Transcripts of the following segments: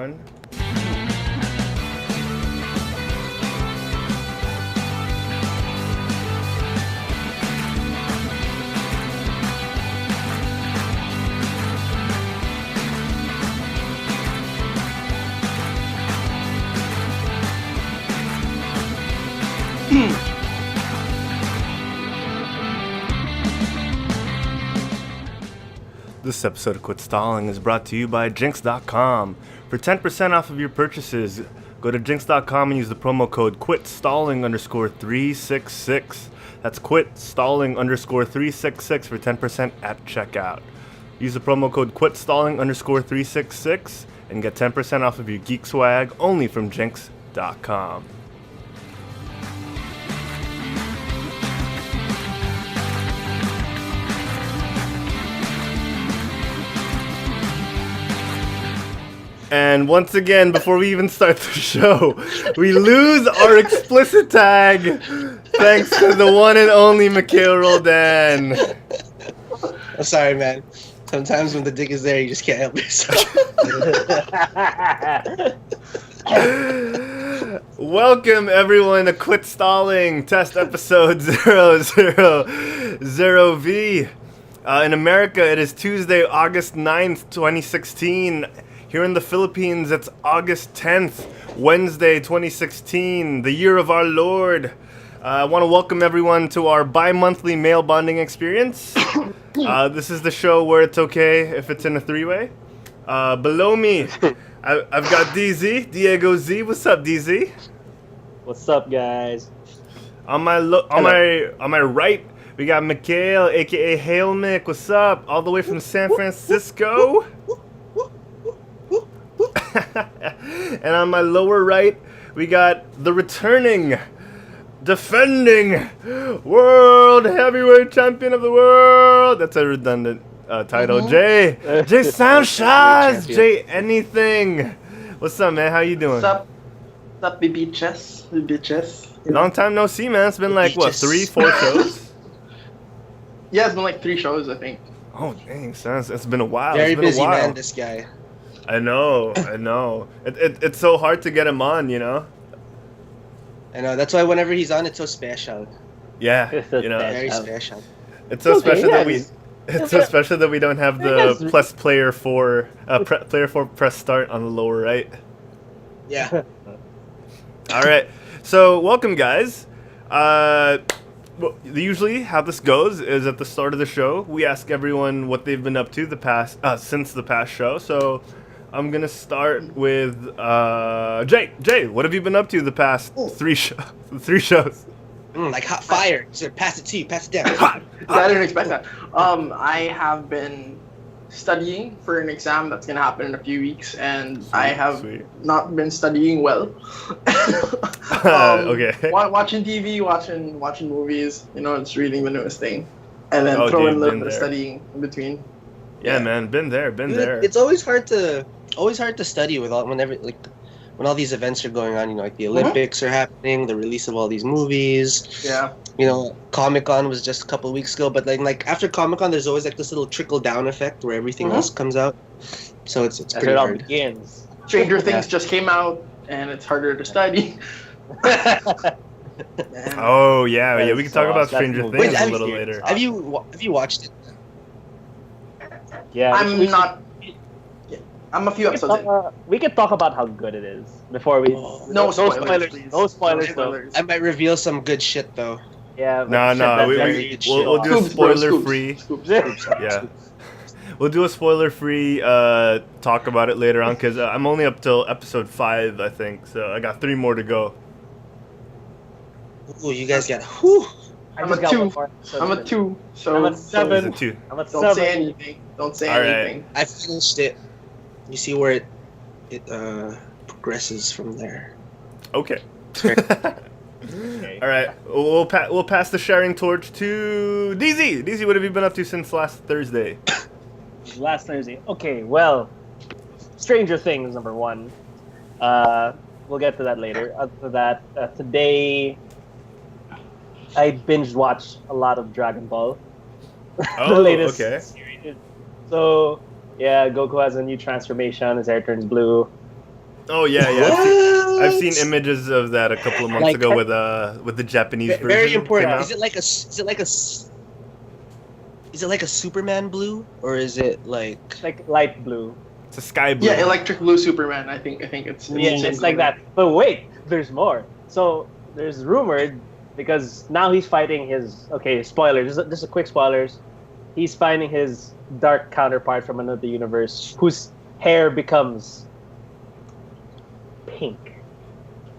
everyone. This episode of Quit Stalling is brought to you by Jinx.com. For 10% off of your purchases, go to Jinx.com and use the promo code QUITSTALLING_366. That's QUITSTALLING_366 for 10% at checkout. Use the promo code QUITSTALLING_366 and get 10% off of your geek swag only from Jinx.com. And once again, before we even start the show, we lose our explicit tag thanks to the one and only MikhailRoldan. I'm sorry, man. Sometimes when the dick is there, you just can't help yourself. Welcome, everyone, to Quit Stalling, test episode 000V. In America, it is Tuesday, August 9th, 2016. Here in the Philippines, it's August 10th, Wednesday, 2016, the year of our Lord. I want to welcome everyone to our bi-monthly male bonding experience. This is the show where it's okay if it's in a three-way. Below me, I've got DZ, Diego Z. What's up, DZ? What's up, guys? On my right, we got Mikhail, aka Hail Mick. What's up? All the way from San Francisco. And on my lower right, we got the returning, defending world heavyweight champion of the world. That's a redundant title. Jay Sanchez. Jay anything. What's up, man? How you doing? What's up? What's up, bitches? Long time no see, man. It's been like, what, 3-4 shows? Yeah, it's been like 3 shows, I think. Oh, dang, son. It's been a while. Very it's been busy, a while. man, this guy. I know. It's so hard to get him on, you know? I know, that's why whenever he's on, it's so special. Yeah, you know. Very special. It's so Okay, special that yes. it's so special that we don't have the Yes. plus player 4 press start on the lower right. Yeah. All right. So, welcome, guys. Usually how this goes is at the start of the show, we ask everyone what they've been up to since the past show. So, I'm going to start with Jay. Jay, what have you been up to the past 3 shows? Like hot fire. So pass it to you, pass it down. Hot. I didn't expect that. I have been studying for an exam that's going to happen in a few weeks, and I have not been studying well. Okay. Watching TV, watching movies, just reading the newest thing. And then throw in a little bit of studying in between. Yeah, man, been there. It's always hard to study when all these events are going on, like the Olympics are happening, the release of all these movies. Yeah. Comic-Con was just a couple of weeks ago, but like after Comic-Con, there's always like this little trickle-down effect where everything else comes out. So it's pretty it all hard. begins. Stranger Things just came out, and it's harder to study. Oh, yeah, we can talk about That's Stranger movie. Things Wait, a little later. Have you watched it? Yeah, I'm a few episodes in. we can talk about how good it is before we. No spoilers, please. No spoilers, though. I might reveal some good shit though. Yeah. No, we'll do a spoiler-free. Yeah. We'll do a spoiler-free talk about it later on, because I'm only up till episode 5, I think. So I got 3 more to go. Ooh, you guys got. Whew. I'm a 2. I'm a 2. So I'm a 7. Season 2. I'm a Don't 7. say anything. Don't say All right. anything. I finished it. You see where it progresses from there. Okay. Okay. All right. We'll pass the sharing torch to DZ. DZ, what have you been up to since last Thursday? Last Thursday. Okay, well, Stranger Things, number 1. We'll get to that later. After that, today, I binge watched a lot of Dragon Ball. Oh, The latest okay. series. So, yeah, Goku has a new transformation. His hair turns blue. Oh yeah, yeah. I've seen images of that a couple of months Like- ago with the Japanese version. Very important. came out. Is it like a Superman blue, or is it like? Like light blue. It's a sky blue. Yeah, electric blue Superman. I think it's. Yeah, it's like that. But wait, there's more. So there's rumored because now he's fighting his. Okay, spoilers. Just a quick spoilers. He's finding his dark counterpart from another universe, whose hair becomes pink.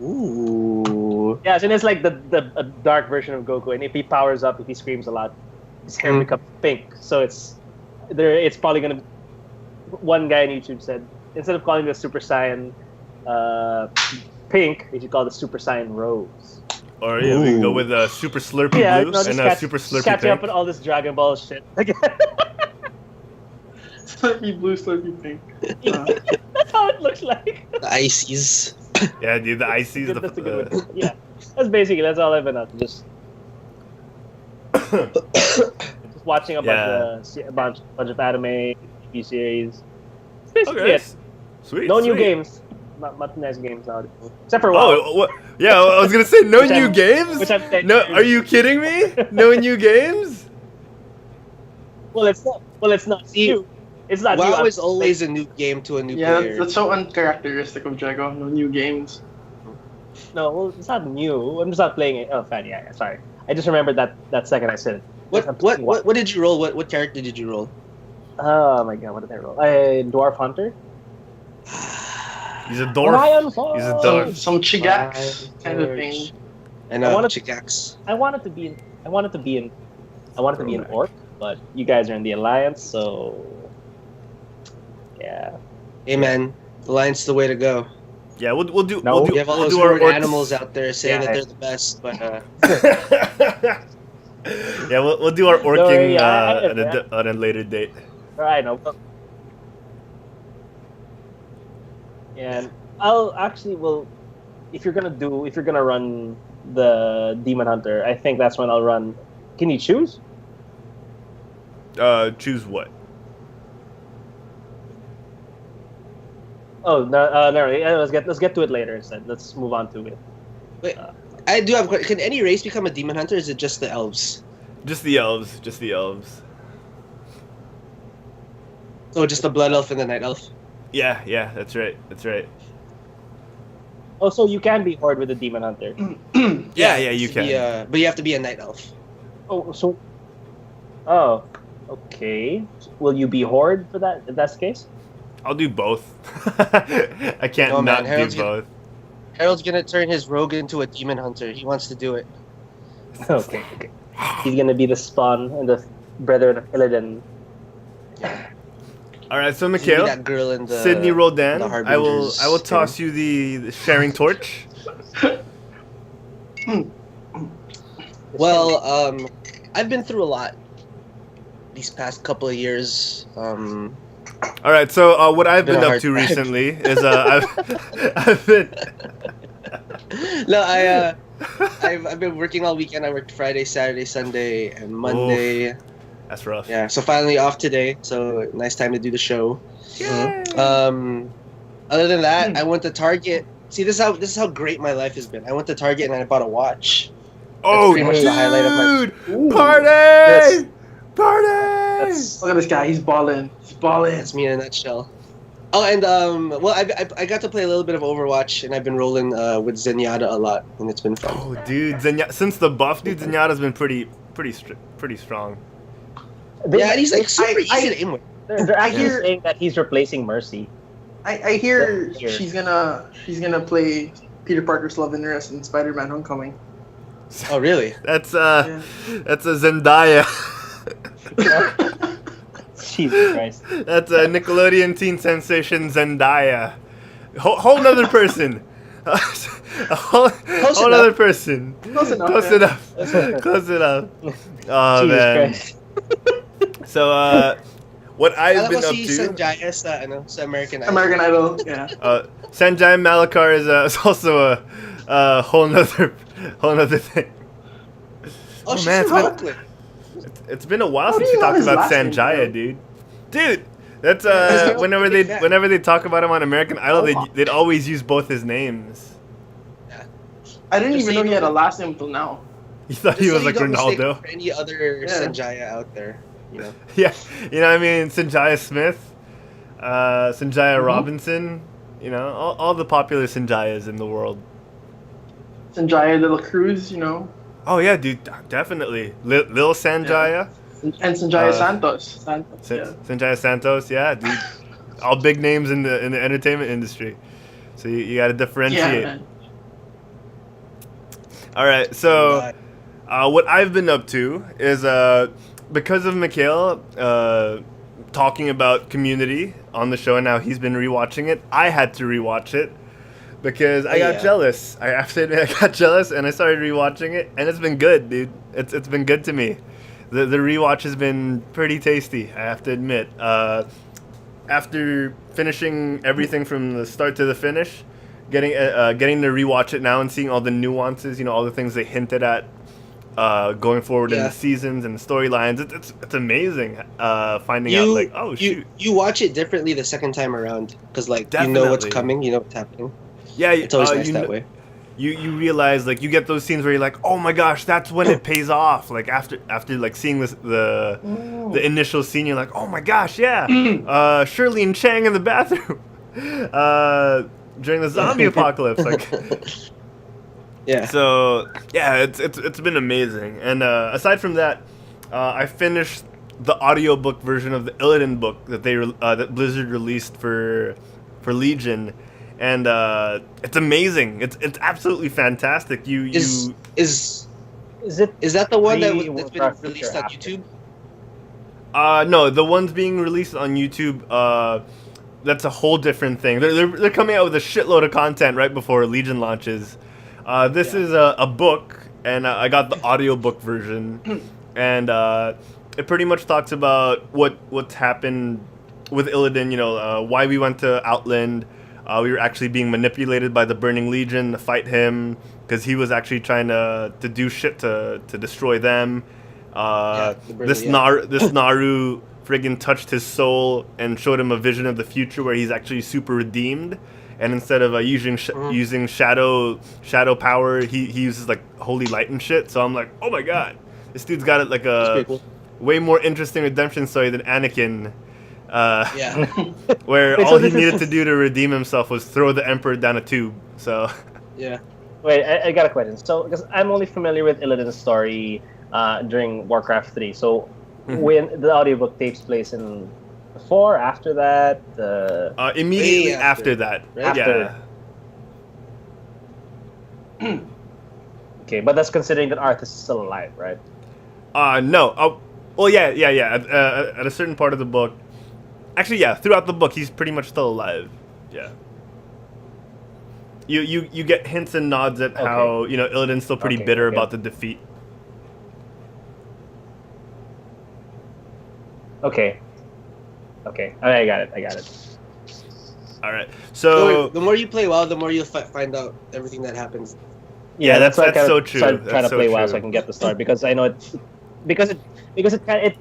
Ooh. Yeah, so it's like a dark version of Goku, and if he powers up, if he screams a lot, his hair becomes pink. So it's probably gonna. One guy on YouTube said instead of calling the Super Saiyan pink, they should call the Super Saiyan rose. Or yeah, we can go with a super slurpy blue and a super slurpy catching up pink. with all this Dragon Ball shit. Slurpy blue, slurpy pink. That's how it looks like. The ices. Yeah, dude, the ices. That's a good one. Yeah, that's all I've been up to. Just watching a bunch of anime, TV series. That's basically Okay. it. Sweet. No new sweet. games. Not nice games out. Except for WoW. Oh, what? Yeah, I was gonna say no Which new I'm- games. which I'm dead No, serious. are you kidding me? No new games? Well, it's not. See, new. It's not WoW new. is always a new game to a new Yeah, player. that's so uncharacteristic of Jago. No new games. No, well, it's not new. I'm just not playing it. Oh, fan, yeah, sorry. I just remembered that second I said it. What did you roll? What character did you roll? Oh my god, what did I roll? A Dwarf Hunter? He's a dwarf. Ryan He's a Falls. dwarf. Some Chigax kind of thing. And I wanted- Chigax. I wanted to be an orc, but you guys are in the alliance, so yeah. Hey man, the lion's the way to go. Yeah, we'll do. No. We'll do, You have all we'll those do our weird orcs. animals out there saying Yeah. that they're the best, but Yeah, we'll do our orking worry, yeah, on a later date. I know. And I'll actually if you're gonna run the Demon Hunter, I think that's when I'll run. Can you choose? Choose what? Oh no, no. Yeah, let's get to it later instead. Let's move on to it. wait, I do have a question. Can any race become a demon hunter? Or is it just the elves? Just the elves. Just the elves. Oh, just the blood elf and the night elf. Yeah, yeah, that's right. That's right. Oh, so you can be horde with a Demon Hunter. Yeah, yeah, you to can. be, but you have to be a night elf. Oh, so. Oh, okay. Will you be horde for that? If that's the case. I'll do both. I can't No, man, not Herald's do both. Harold's gonna turn his rogue into a demon hunter. He wants to do it. Okay. He's gonna be the spawn and the brethren of Illidan. All right, so He's gonna be Mikhail, that girl in the Sydney Roldan, the I will Harbingers toss you the sharing torch. Well, I've been through a lot these past couple of years. All right, so what I've Been been a up hard to time. recently is I've been No, I've been working all weekend. I worked Friday, Saturday, Sunday, and Monday. that's rough. Yeah, so finally off today. So nice time to do the show. Yay. Other than that, I went to Target. See, this is how great my life has been. I went to Target and I bought a watch. Oh, pretty much the highlight of my- dude! Party! Yes. Party! That's Look at this guy. He's balling. He's balling. That's me in a nutshell. Oh, and well, I got to play a little bit of Overwatch, and I've been rolling with Zenyatta a lot, and it's been fun. Oh, dude, since the buff, dude, Zenyatta's been pretty strong. Yeah, and he's like super I- easy to aim with. They're actually hear- saying that he's replacing Mercy. I hear Here. she's gonna play Peter Parker's love interest in Spider-Man: Homecoming. Oh, really? That's Yeah. that's a Zendaya. Jesus Christ. That's a Nickelodeon teen sensation Zendaya. Whole nother person. A whole Close other enough. person. Close enough. Close man. enough. Close enough. Oh Jesus man. Christ. So what I've Alam been ko up si to. Sanjaya sa American Idol. American Idol. Yeah. Sanjay Malakar is also a whole nother thing. Oh, she's man, from it's been- Oakland. It's been a while How do since you we know talked his about last name, Sanjaya, bro? dude. Dude, That's Herald's whenever a they big fan. whenever they talk about him on American Idol, Oh. they'd always use both his names. I didn't Just even so know you he had know- a last name until now. You thought Just he so was you like don't mistake Ronaldo. him for any other Yeah. Sanjaya out there, you know. Yeah, you know what I mean? Sanjaya Smith, Sanjaya Robinson, you know, all the popular Sanjayas in the world. Sanjaya de la Cruz, you know, Oh yeah, dude, definitely. Lil Sanjaya, and Sanjaya Uh, Santos. Yeah. Sanjaya Santos, yeah, dude. All big names in the entertainment industry. So you got to Yeah, differentiate. man. All right, so what I've been up to is because of Mikhail talking about Community on the show and now he's been rewatching it, I had to rewatch it because I got Yeah. jealous. I have to admit, I got jealous and I started rewatching it, and it's been good, dude. It's been good to me. The rewatch has been pretty tasty, I have to admit. After finishing everything from the start to the finish, getting to rewatch it now and seeing all the nuances, you know, all the things they hinted at going forward in Yeah. the seasons and the storylines. It's amazing finding out like, oh shoot, you watch it differently the second time around because like you know what's Definitely. coming, you know what's happening. yeah, It's always nice you that kn- way. You realize like you get those scenes where you're like, oh my gosh, that's when it pays off. Like after like seeing the initial scene, you're like, oh my gosh, yeah, Shirley and Chang in the bathroom during the zombie apocalypse, like. Yeah. So yeah, it's been amazing. And aside from that, I finished the audiobook version of the Illidan book that that Blizzard released for Legion, and it's amazing. It's absolutely fantastic. Is Is it that the one that's been Warcraft released feature on after? YouTube? No, the ones being released on YouTube. That's a whole different thing. They're coming out with a shitload of content right before Legion launches. This is a book, and I got the audiobook version, and it pretty much talks about what's happened with Illidan, you know, why we went to Outland. We were actually being manipulated by the Burning Legion to fight him, because he was actually trying to do shit to destroy them. The Burning, This Naru friggin' touched his soul and showed him a vision of the future where he's actually super redeemed. And instead of using shadow power, he uses like holy light and shit. So I'm like, oh my god, this dude's got it like That's a pretty cool. way more interesting redemption story than Anakin. Yeah. Where Wait, all so he this needed is- to do to redeem himself was throw the Emperor down a tube. So Yeah. Wait, I got a question. So, because I'm only familiar with Illidan's story during Warcraft 3. So, when the audiobook takes place in before, after that, immediately Way after, after that, right? yeah. okay, but that's considering that Arthas is still alive, right? No. Well, yeah. At a certain part of the book, actually, yeah. Throughout the book, he's pretty much still alive. Yeah. You get hints and nods at how Illidan's still pretty bitter about the defeat. Okay. I got it. All right. So The more you play WoW, the more you'll find out everything that happens. Yeah, that's why I kinda so true. started That's trying to so play WoW true. so I can get the story because I know it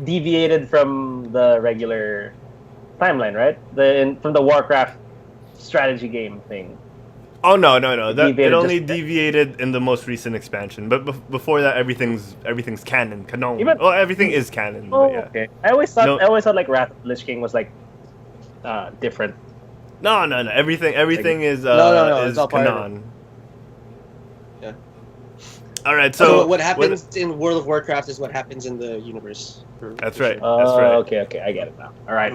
deviated from the regular timeline, right? From the Warcraft strategy game thing. Oh no! It deviated only just- deviated in the most recent expansion, but before that, everything's canon. Even- Well, everything is canon. Oh, but yeah. okay. I always thought No. like Wrath of the Lich King was like different. No. Everything is No, is it's all part of canon. Yeah. All right. So So what happens in World of Warcraft is what happens in the universe. That's for right. sure. That's right. Okay, I get it now. All right.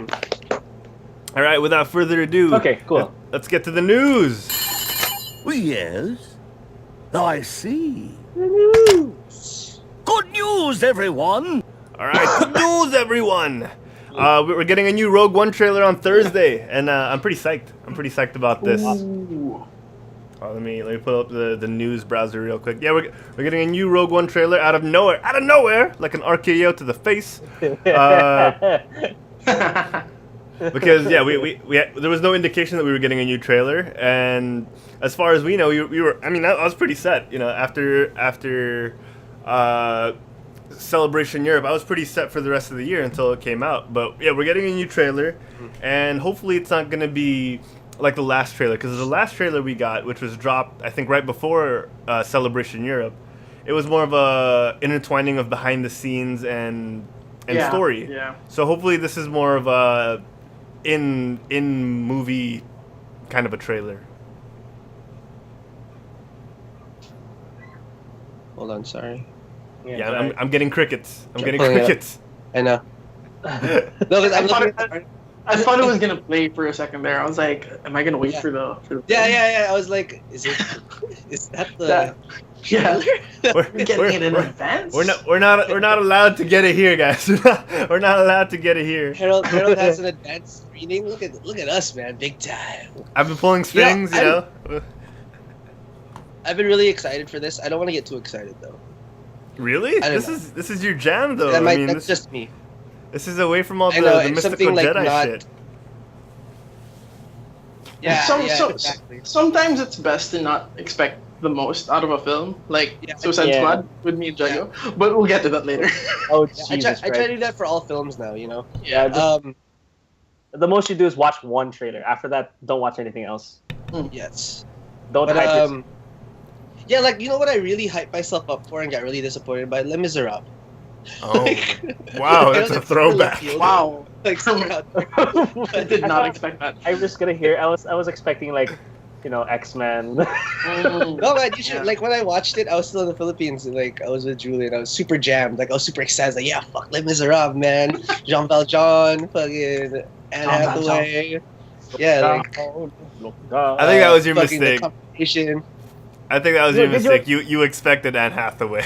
All right. Without further ado. Okay, cool. Let's get to the news. Well, yes. I see. Good news, everyone! All right. Good news, everyone. We're getting a new Rogue One trailer on Thursday, and I'm pretty psyched. I'm pretty psyched about this. Ooh. Let me pull up the news browser real quick. Yeah, we're getting a new Rogue One trailer out of nowhere, like an RKO to the face. Because yeah, there was no indication that we were getting a new trailer, and as far as we know, we were. I mean, I was pretty set. After Celebration Europe, I was pretty set for the rest of the year until it came out. But yeah, we're getting a new trailer, and hopefully it's not gonna be like the last trailer, because the last trailer we got, which was dropped I think right before Celebration Europe, it was more of a intertwining of behind the scenes and story. Yeah. So hopefully this is more of a in movie kind of a trailer. Hold on, sorry. Yeah, I'm getting crickets. I'm getting pulling it up. crickets. I know. No, 'cause I'm looking at I thought it was gonna play for a second there. I was like, am I gonna wait for the Yeah. I was like, is that the Yeah. We're Getting it in advance? We're not allowed to get it here, guys. We're not allowed to get it here. Herald has an advanced screening. Look at us, man, big time. I've been pulling strings, you know. I've been really excited for this. I don't want to get too excited though. Really? I don't This is your jam, though. That's just me. This is away from all I know, the it's mystical something like Jedi not- shit. Yeah, Exactly. Sometimes it's best to not expect the most out of a film, like Suicide Yeah. Squad with me and Jago. But we'll get to that later. Oh, I Jesus try to do that for all films now, you know. Yeah, Um, the most you do is watch one trailer. After that, don't watch anything else. yes. Don't But hype yourself. yeah, like, you know what I really hyped myself up for and got really disappointed by? Les Miserables. Oh, Like- wow, I that's know a that's really throwback. left field. Wow. Like, somewhere out there. I did not expect that. I was gonna hear. I was expecting like, X-Men. No, man, you should. Yeah. Like, when I watched it, I was still in the Philippines. And, like, I was with Julian. I was super jammed. Like, I was super excited. Like, yeah, fuck Les Miserables, man. Jean Valjean, fucking Anne Hathaway. Yeah, like, I think that was your fucking mistake. the competition. I think that was your Did you- mistake. You expected Anne Hathaway.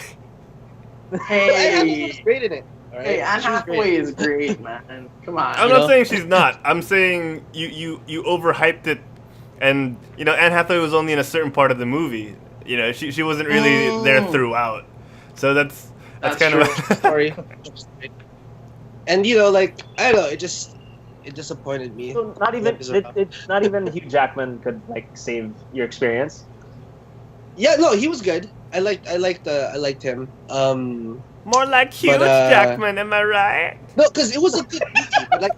Anne Hathaway was Hey, great in it. All right? hey, Anne She was great. Hathaway is great, man. Come on. I'm You not know? saying she's not. I'm saying you overhyped it, and Anne Hathaway was only in a certain part of the movie. She wasn't really there throughout. So that's That's kind true. of Story. And, like, I don't know, it disappointed me. So not even not even Hugh Jackman could like save your experience. Yeah, no, he was good. I liked him. more like Hugh But, Jackman. Am I right? No, because it was a good movie,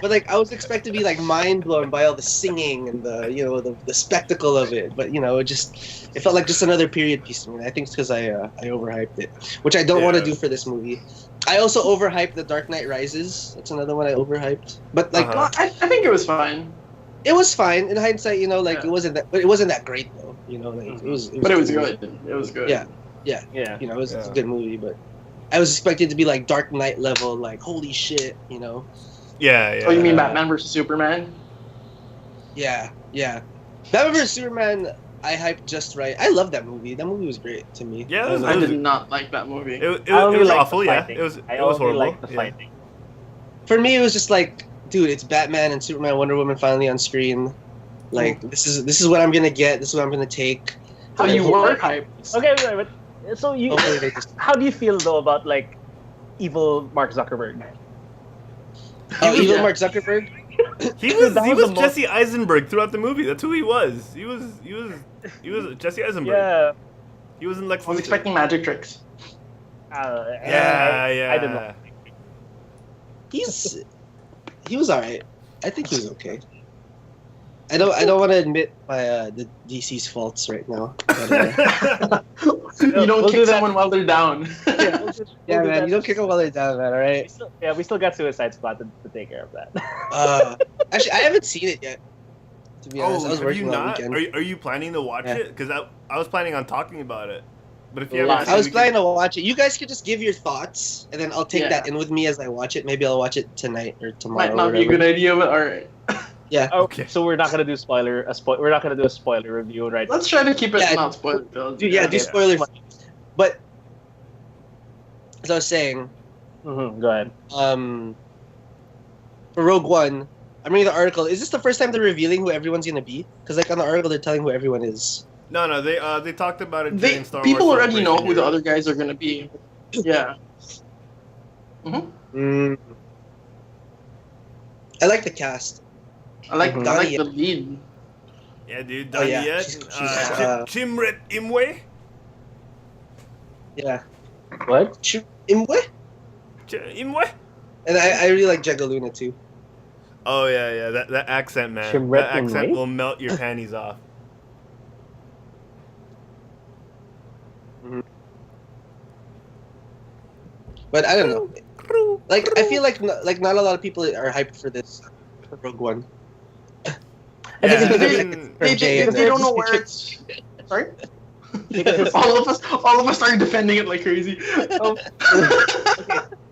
but I was expected to be like mind blown by all the singing and the spectacle of it. But it felt like just another period piece to me. I think it's because I overhyped it, which I don't want to Yeah. do for this movie. I also overhyped The Dark Knight Rises. That's another one I overhyped. But like, Uh-huh. Well, I think it was fine. it was fine in hindsight. Yeah. It wasn't that great though. It was. But it was good. It was good. Yeah. Yeah. It was Yeah. a good movie, but I was expected to be like Dark Knight level, like holy shit, Yeah. Oh, you mean Batman versus Superman? Yeah. Batman vs Superman, I hyped just right. I love that movie. That movie was great to me. Yeah, Um, I did not like that movie. It I only was like awful. the Yeah, fighting. it was I horrible. only like the Yeah. fighting. For me, it was just like, dude, it's Batman and Superman, Wonder Woman finally on screen. Like this is what I'm gonna get. This is what I'm gonna take. So you were hyped. Okay, but so you, Hopefully they just. how do you feel though about like evil Mark Zuckerberg? Oh, evil Yeah. Mark Zuckerberg. He was That was the most- Jesse Eisenberg throughout the movie. That's who he was. He was Jesse Eisenberg. Yeah. He was in Lex I was Luthor. expecting magic tricks. Yeah. I didn't know. He was alright. I think he was okay. I don't want to admit my the DC's faults right now. But, You don't We'll do kick that. someone while they're down. yeah, man, you don't kick them while they're down, man. All right. We still got Suicide Squad to take care of that. Actually, I haven't seen it yet. To be honest, I was have you working on not? weekend. Are you planning to watch Yeah. it? Because I was planning on talking about it. But if you Lots. haven't, I was we can- planning to watch it. You guys could just give your thoughts, and then I'll take Yeah. that in with me as I watch it. Maybe I'll watch it tonight or tomorrow. Might not or be a whatever. good idea, but alright. Okay. So we're not gonna do we're not gonna do a spoiler review, right? Let's try to keep it Yeah, not spoiled. Do Okay. spoilers. But as I was saying, Mm-hmm. Go ahead. for Rogue One, I'm reading the article. Is this the first time they're revealing who everyone's gonna be? Because like on the article, they're telling who everyone is. No, they talked about it during Star Wars. People already know Celebration who the Europe. other guys are gonna be. Yeah. Mm. I like the cast. I like Mhm. I like the lead. Yeah, dude. Oh, yeah. Daniel, She's, Chimret Imwe. Yeah. What? Imwe? Imwe? And I really like Jagaluna too. Oh yeah, that accent, man. Shimret That accent Imwe? will melt your panties off. But I don't know. Like I feel like not a lot of people are hyped for this Rogue One. Yeah, They don't know where it's. Sorry. all of us are defending it like crazy.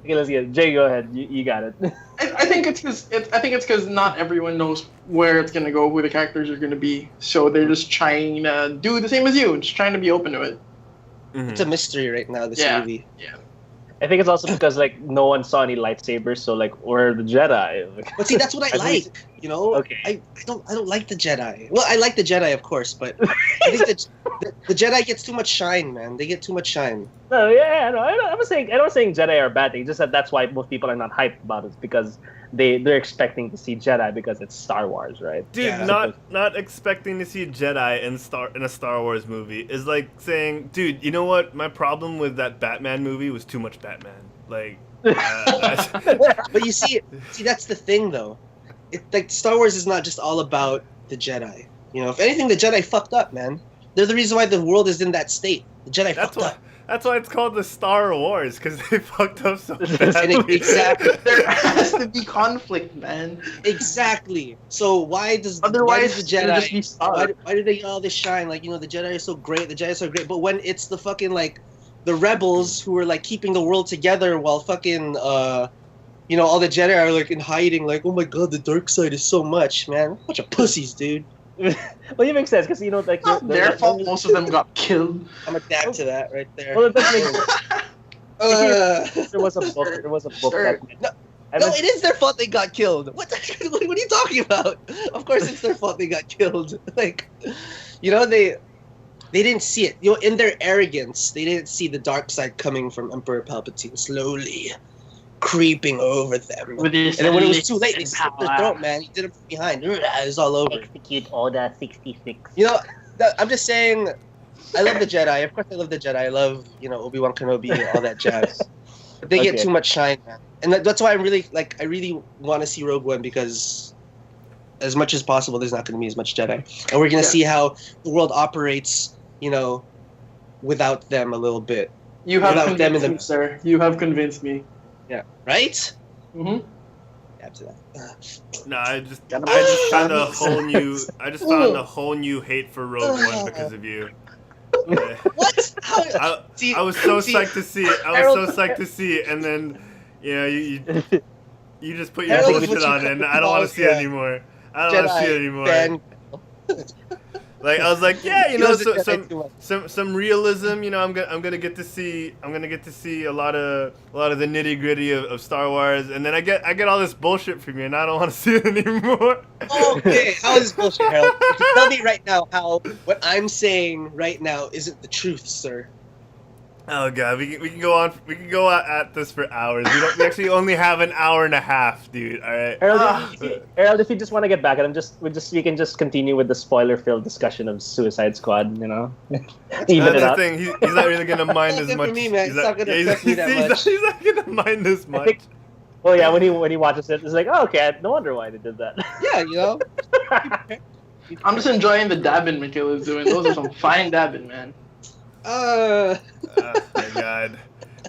Okay, let's get it. Jay. Go ahead. You got it. I think it's because not everyone knows where it's gonna go, who the characters are gonna be. So they're just trying to do the same as you, just trying to be open to it. It's a mystery right now. This movie. Yeah. I think it's also because like no one saw any lightsabers, so like we're the Jedi. But see, that's what I like. You know, Okay. I don't like the Jedi. Well, I like the Jedi, of course, but I think that the Jedi gets too much shine, man. They get too much shine. No, yeah, no, I'm not saying Jedi are a bad thing. Just that that's why most people are not hyped about it because they're expecting to see Jedi because it's Star Wars, right? Dude, Yeah. not expecting to see a Jedi in a Star Wars movie is like saying, dude, you know what? My problem with that Batman movie was too much Batman. Like, But you see, that's the thing, though. Like Star Wars is not just all about the Jedi. You know, if anything, the Jedi fucked up, man. They're the reason why the world is in that state. The Jedi fucked up. That's why it's called the Star Wars, because they fucked up so And badly. exactly. There has to be conflict, man. Exactly. So why does the Just be Jedi? Why do they get all this shine? Like, you know, the Jedi are so great. The Jedi are so great. But when it's the fucking like the rebels who are like keeping the world together while fucking you know, all the Jedi are like in hiding. Like, oh my god, the dark side is so much, man. Bunch of pussies, dude. Well, it makes sense because you know, like Not their fault. Most of them got killed. I'm adapt to that right there. Well, it does make sense. There was a book. There was a book Sure. that. No, it is their fault they got killed. What are you talking about? Of course it's their fault they got killed. Like, you know, they didn't see it. You know, in their arrogance, they didn't see the dark side coming from Emperor Palpatine slowly creeping over them. With his And then when it was too late, they elixir slit their power. throat, man. He did it from behind. It was all over. Execute Order 66. You know, I'm just saying, I love the Jedi. Of course I love the Jedi. I love, you know, Obi-Wan Kenobi and all that jazz. But they get Okay. too much shine, man. And that's why I really want to see Rogue One because as much as possible, there's not going to be as much Jedi. And we're going to see how the world operates, you know, without them a little bit. You have Without them in convinced the- me, sir. You have convinced me. Yeah. Right? Mm-hmm. Yeah, to that. No, I just found a whole new. I just found a whole new hate for Rogue One because of you. What? How? I was so psyched to see it. I was so psyched to see it, and then, you know, you just put your Herald is bullshit what you on it, and I don't want to see it anymore. I don't want to see it anymore. Fan. Like I was like, yeah, you know, He knows the Jedi too much. some realism. You know, I'm gonna get to see a lot of the nitty gritty of Star Wars, and then I get all this bullshit from you, and I don't want to see it anymore. Okay, how is this bullshit, Harold? You can tell me right now how what I'm saying right now isn't the truth, sir. Oh god, we can go on. We can go at this for hours. We actually only have an hour and a half, dude. All right. Herald, if you just want to get back at him, we can just continue with the spoiler-filled discussion of Suicide Squad. You know, even That's it the out. thing. He's not really gonna mind Not as good for much. me, man. He's It's not gonna affect me that much. He's not gonna mind as I much. think- Well, yeah, when he watches it, it's like, oh, okay, no wonder why they did that. Yeah, you know. I'm just enjoying the dabbing Mikhail is doing. Those are some fine dabbing, man. Oh my god.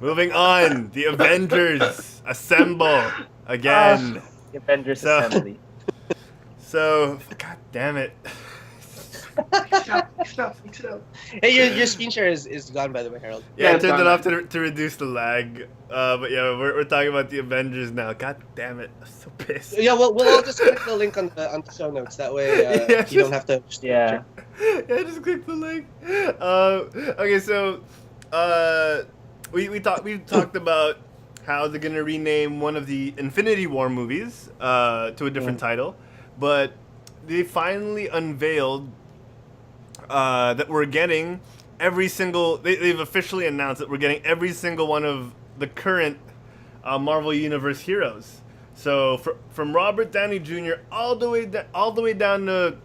Moving on. The Avengers assemble again. The Avengers So- Assembly. So, god damn it. Mix it up. Hey, your screen share is gone, by the way, Harold. Yeah, I it's turned it gone. off to reduce the lag. But yeah, we're talking about the Avengers now. God damn it. I'm so pissed. Yeah, we'll all just click the link on the show notes. That way, Yeah, you don't have to. Yeah. Yeah, just click the link. Okay, so we talked about how they're gonna rename one of the Infinity War movies to a different title, but they finally unveiled that we're getting every single. They've officially announced that we're getting every single one of the current Marvel Universe heroes. So from Robert Downey Jr. all the way down to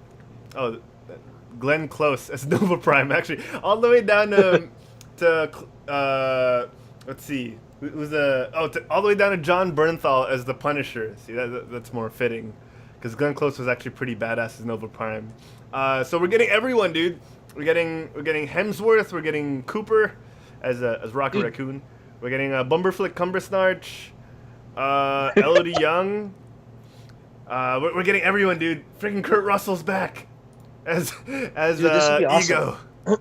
Glenn Close as Nova Prime, actually, all the way down to let's see. Who's the all the way down to John Bernthal as the Punisher. See, that's more fitting, because Glenn Close was actually pretty badass as Nova Prime. So we're getting everyone, dude. We're getting Hemsworth. We're getting Cooper as Rocket Raccoon. We're getting Bumberflick Cumbersnarch, Elodie Young. We're getting everyone, dude. Freaking Kurt Russell's back as Dude, this would be awesome. Ego. Yeah,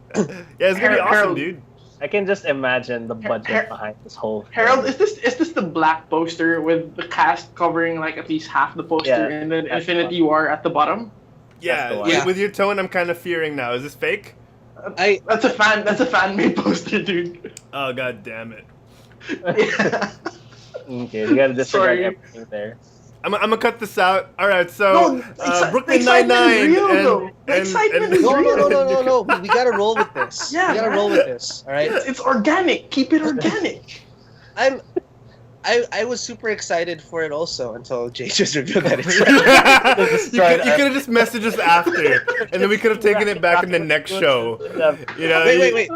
it's gonna be awesome, Herald. dude. I can just imagine the budget behind this whole thing. Herald, is this the black poster with the cast covering like at least half the poster, Yeah, and then that's Infinity fun. War at the bottom? Yeah, the one. with your tone, I'm kind of fearing now. Is this fake? That's a fan made poster, dude. Oh, god damn it. Yeah. Okay, you gotta disregard Sorry. everything there. I'm gonna cut this out. All right, so the Brooklyn excitement is Nine-Nine real, though. The excitement is No, real. no. We gotta roll with this. Yeah, we gotta man. roll with this. All right. It's organic. Keep it organic. I was super excited for it also until Jay just revealed that it's. You could have just messaged us after, and then we could have taken it back in the next show. You know. Wait.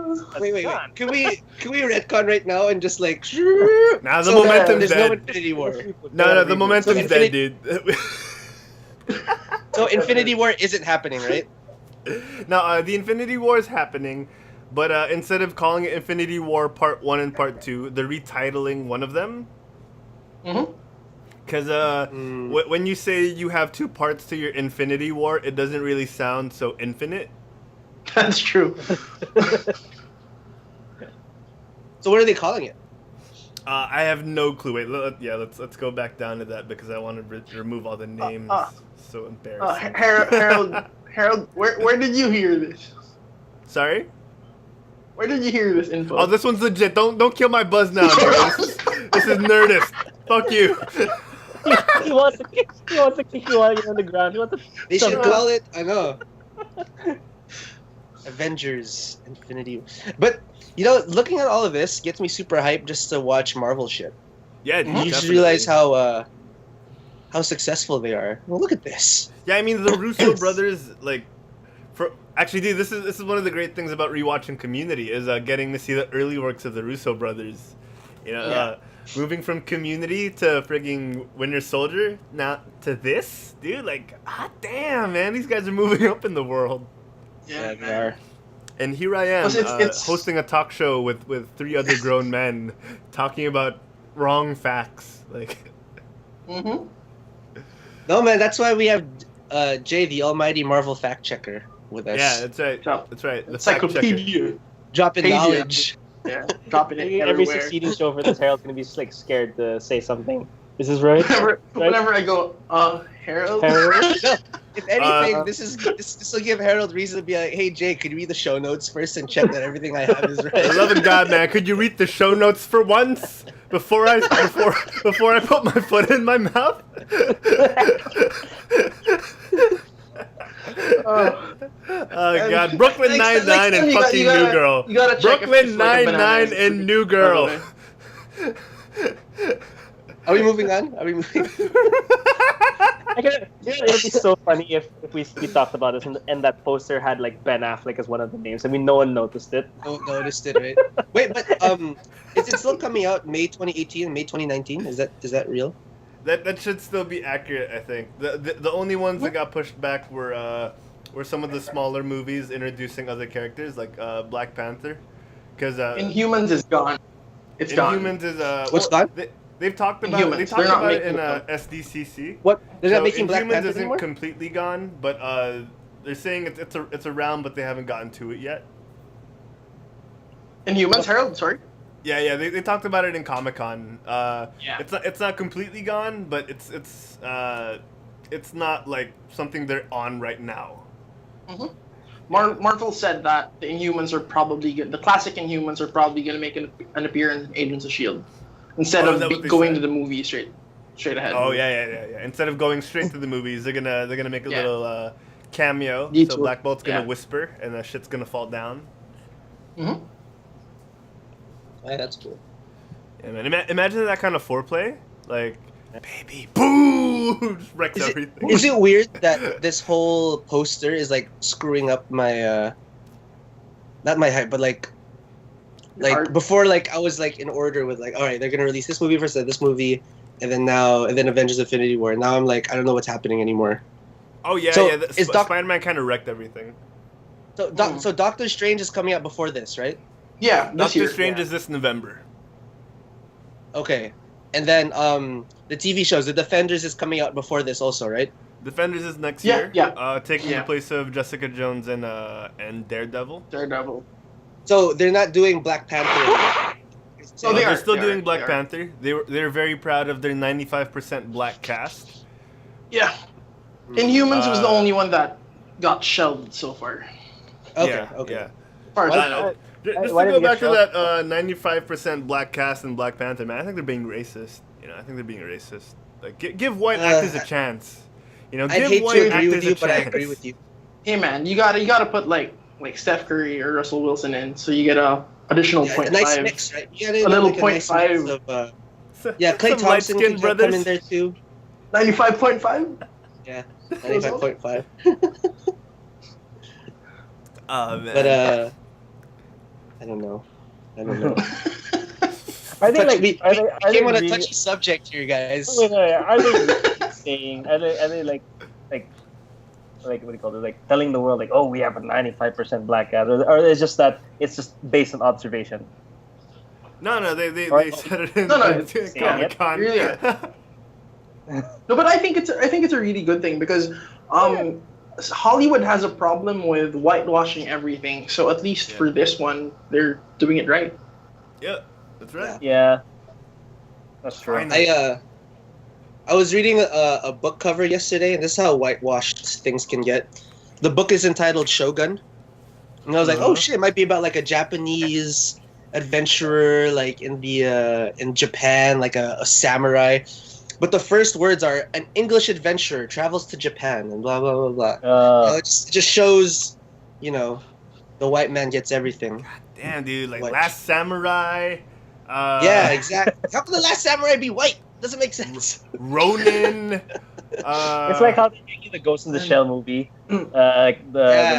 Can we retcon right now and just like? Nah, the momentum's there's no dead. Infinity War. No, the momentum's So dead, dude. So Infinity War isn't happening, right? No, the Infinity War is happening, but instead of calling it Infinity War Part 1 and Part 2, they're retitling one of them. Mm-hmm. Because when you say you have two parts to your Infinity War, it doesn't really sound so infinite. That's true. So what are they calling it? I have no clue. Wait, let's go back down to that because I want to remove all the names. So embarrassing. Herald, where did you hear this? Sorry? Where did you hear this info? Oh, this one's legit. Don't kill my buzz now, bro. This is Nerdist. Fuck you. He wants to kick you while you're on the ground. He wants to They should call it. I know. Avengers Infinity. But you know, looking at all of this gets me super hyped just to watch Marvel shit. Yeah, dude, You just definitely. realize how successful they are. Well, look at this. Yeah, I mean the Russo brothers, like, actually, dude, this is one of the great things about rewatching Community is getting to see the early works of the Russo brothers. You know, moving from Community to frigging Winter Soldier, now to this, dude. Like, damn, man, these guys are moving up in the world. yeah, they man. are. And here I am, It's- hosting a talk show with three other grown men, talking about wrong facts. Like, Mm-hmm. No, man, that's why we have Jay, the almighty Marvel fact checker, with us. yeah, that's right. Drop. That's right. The fact checker. Encyclopedia. Dropping Pages. knowledge. Yeah, dropping it every everywhere. succeeding show for this, Harold's gonna be just like scared to say something. This is right. Whenever I go, Herald. Harold? No, if anything, this will give Herald reason to be like, hey Jay, could you read the show notes first and check that everything I have is For right? the love of God, man, could you read the show notes for once before I put my foot in my mouth? Oh. Oh God, Brooklyn Next Nine-Nine time and you fucking gotta- New Girl. you gotta check if Brooklyn it's like a banana. Nine-Nine and New Girl. Are we moving on? Are we moving? It would be so funny if we talked about this and that poster had like Ben Affleck as one of the names. I mean, no one noticed it. No, noticed it, right? Wait, but is it still coming out May 2018 and May 2019? Is that real? That should still be accurate, I think. The only ones that got pushed back were some of the smaller movies introducing other characters, like Black Panther, because Inhumans is gone. It's gone. Inhumans is What's gone? They've talked about Inhumans, they they're talked not about it in making SDCC. What? They're So not making Black Inhumans Panther isn't anymore? completely gone, but they're saying it's around, but they haven't gotten to it yet. Inhumans, Herald, sorry. Yeah, they talked about it in Comic-Con. Yeah. It's not completely gone, but it's not like something they're on right now. Mm-hmm. Marvel said that the Inhumans are probably the classic Inhumans are probably going to make an appearance in Agents of S.H.I.E.L.D. instead is that of what they going said? to the movie straight ahead. Oh yeah. Instead of going straight to the movies, they're gonna make a Yeah. little cameo. Detour. So Black Bolt's gonna Yeah. whisper, and that shit's gonna fall down. Mm-hmm. Yeah, that's cool. Yeah, man. Imagine that kind of foreplay, like baby, boom, just wrecks everything. Is it weird that this whole poster is like screwing up my not my hype, but like Like Hard. before, like I was like in order with like, all right, they're gonna release this movie first, then this movie, and then Avengers: Infinity War. Now I'm like, I don't know what's happening anymore. Oh yeah, So, yeah. is Doc- Spider-Man kind of wrecked everything. So Doctor Strange is coming out before this, right? Yeah, this Doctor year. Strange is this November. Okay, and then the TV shows, The Defenders is coming out before this also, right? Defenders is next Yeah, year. yeah. Taking the Yeah. place of Jessica Jones and Daredevil. Daredevil. So they're not doing Black Panther anymore. Oh, they They're are, still they doing are, Black they are. Panther. They're very proud of their 95% black cast. Yeah. Inhumans was the Uh, only one that got shelved so far. Okay, Yeah, okay. yeah. As far as I I know. know. Just why to did go it back get to that 95% black cast in Black Panther, man, I think they're being racist. You know, I think they're being racist. Like, give white actors a chance. You know, I'd give hate white to agree actors with you, a but I chance. agree with you. Hey man, you gotta put like Steph Curry or Russell Wilson in, so you get a additional Yeah, point a nice five. mix, right? You gotta A get, little like, point nice five. mix of, yeah, Klay Some Thompson light-skinned can brothers. come in there too. 95.5. Yeah, 95.5. Oh, man. But I don't know. Are they like? We Are they came on a really- touchy subject here, guys. Wait, are they really saying? Are they like what do you call it? Like telling the world like, oh, we have a 95% black cast, or it's just that it's just based on observation. No, they Right. said it in No, it's Comic-Con. Yeah. No, but I think it's a really good thing because Hollywood has a problem with whitewashing everything. So at least Yeah. for this one, they're doing it right. Yeah, that's right. Yeah, that's true. Finally. I was reading a book cover yesterday, and this is how whitewashed things can get. The book is entitled Shogun, and I was like, Uh-huh. oh shit, it might be about like a Japanese adventurer, like in Japan, like a samurai. But the first words are an English adventurer travels to Japan, and blah blah blah blah. You know, it just shows, you know, the white man gets everything. Damn, dude, like White. Last Samurai. Yeah, exactly. How can the last samurai be white? Doesn't make sense. Ronin. It's like how they make the Ghost in the Shell movie, the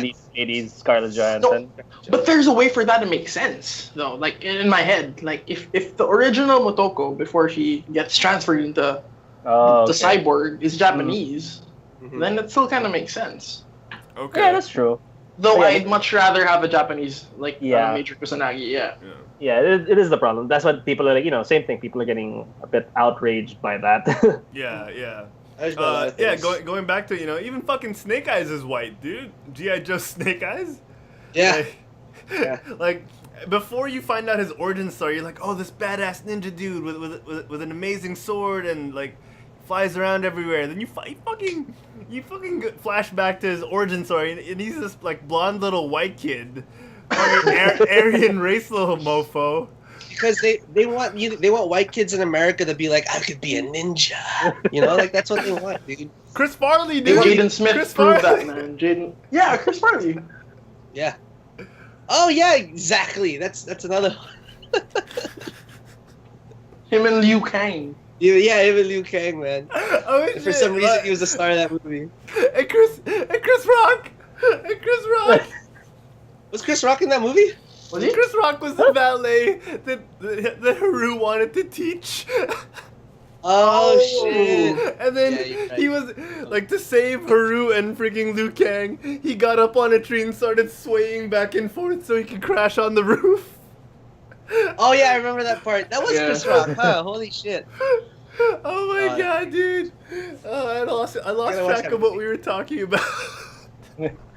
lead lady's Scarlett Johansson. But there's a way for that to make sense, though. Like in my head, like if the original Motoko before she gets transferred into the cyborg is Japanese, Mhm. then it still kind of makes sense. Okay. Yeah, that's true. Though Yeah, I'd much rather have a Japanese Yeah. Major Kusanagi. Yeah. Yeah, it is the problem. That's what people are like. You know, same thing. People are getting a bit outraged by that. Yeah. There's a lot of Yeah, things. going back to, you know, even fucking Snake Eyes is white, dude. G.I. Joe Snake Eyes? Yeah. Like, Yeah. like, before you find out his origin story, you're like, oh, this badass ninja dude with an amazing sword and, like, flies around everywhere. Then you fucking flash back to his origin story, and he's this, like, blonde little white kid. Fucking Aryan race little mofo. Because they want white kids in America to be like, I could be a ninja. You know, like that's what they want, dude. Chris Farley, dude. Jaden Smith Chris proved Farley. that, man. Yeah, Chris Farley. Yeah. Oh yeah, exactly. That's another one. Him and Liu Kang. Yeah, even Liu Kang, man. Oh, And for shit, some reason, like- he was the star of that movie. And Chris Rock. And Chris Rock. Was Chris Rock in that movie? Was he? Chris Rock was the ballet that Haru wanted to teach. Oh shit! And then Yeah, you're right. he was like, to save Haru and freaking Liu Kang, he got up on a tree and started swaying back and forth so he could crash on the roof. Oh yeah, I remember that part. That was Yeah. Chris Rock, huh? Holy shit! Oh my god, dude! I lost Gotta watch track that of what movie. we were talking about.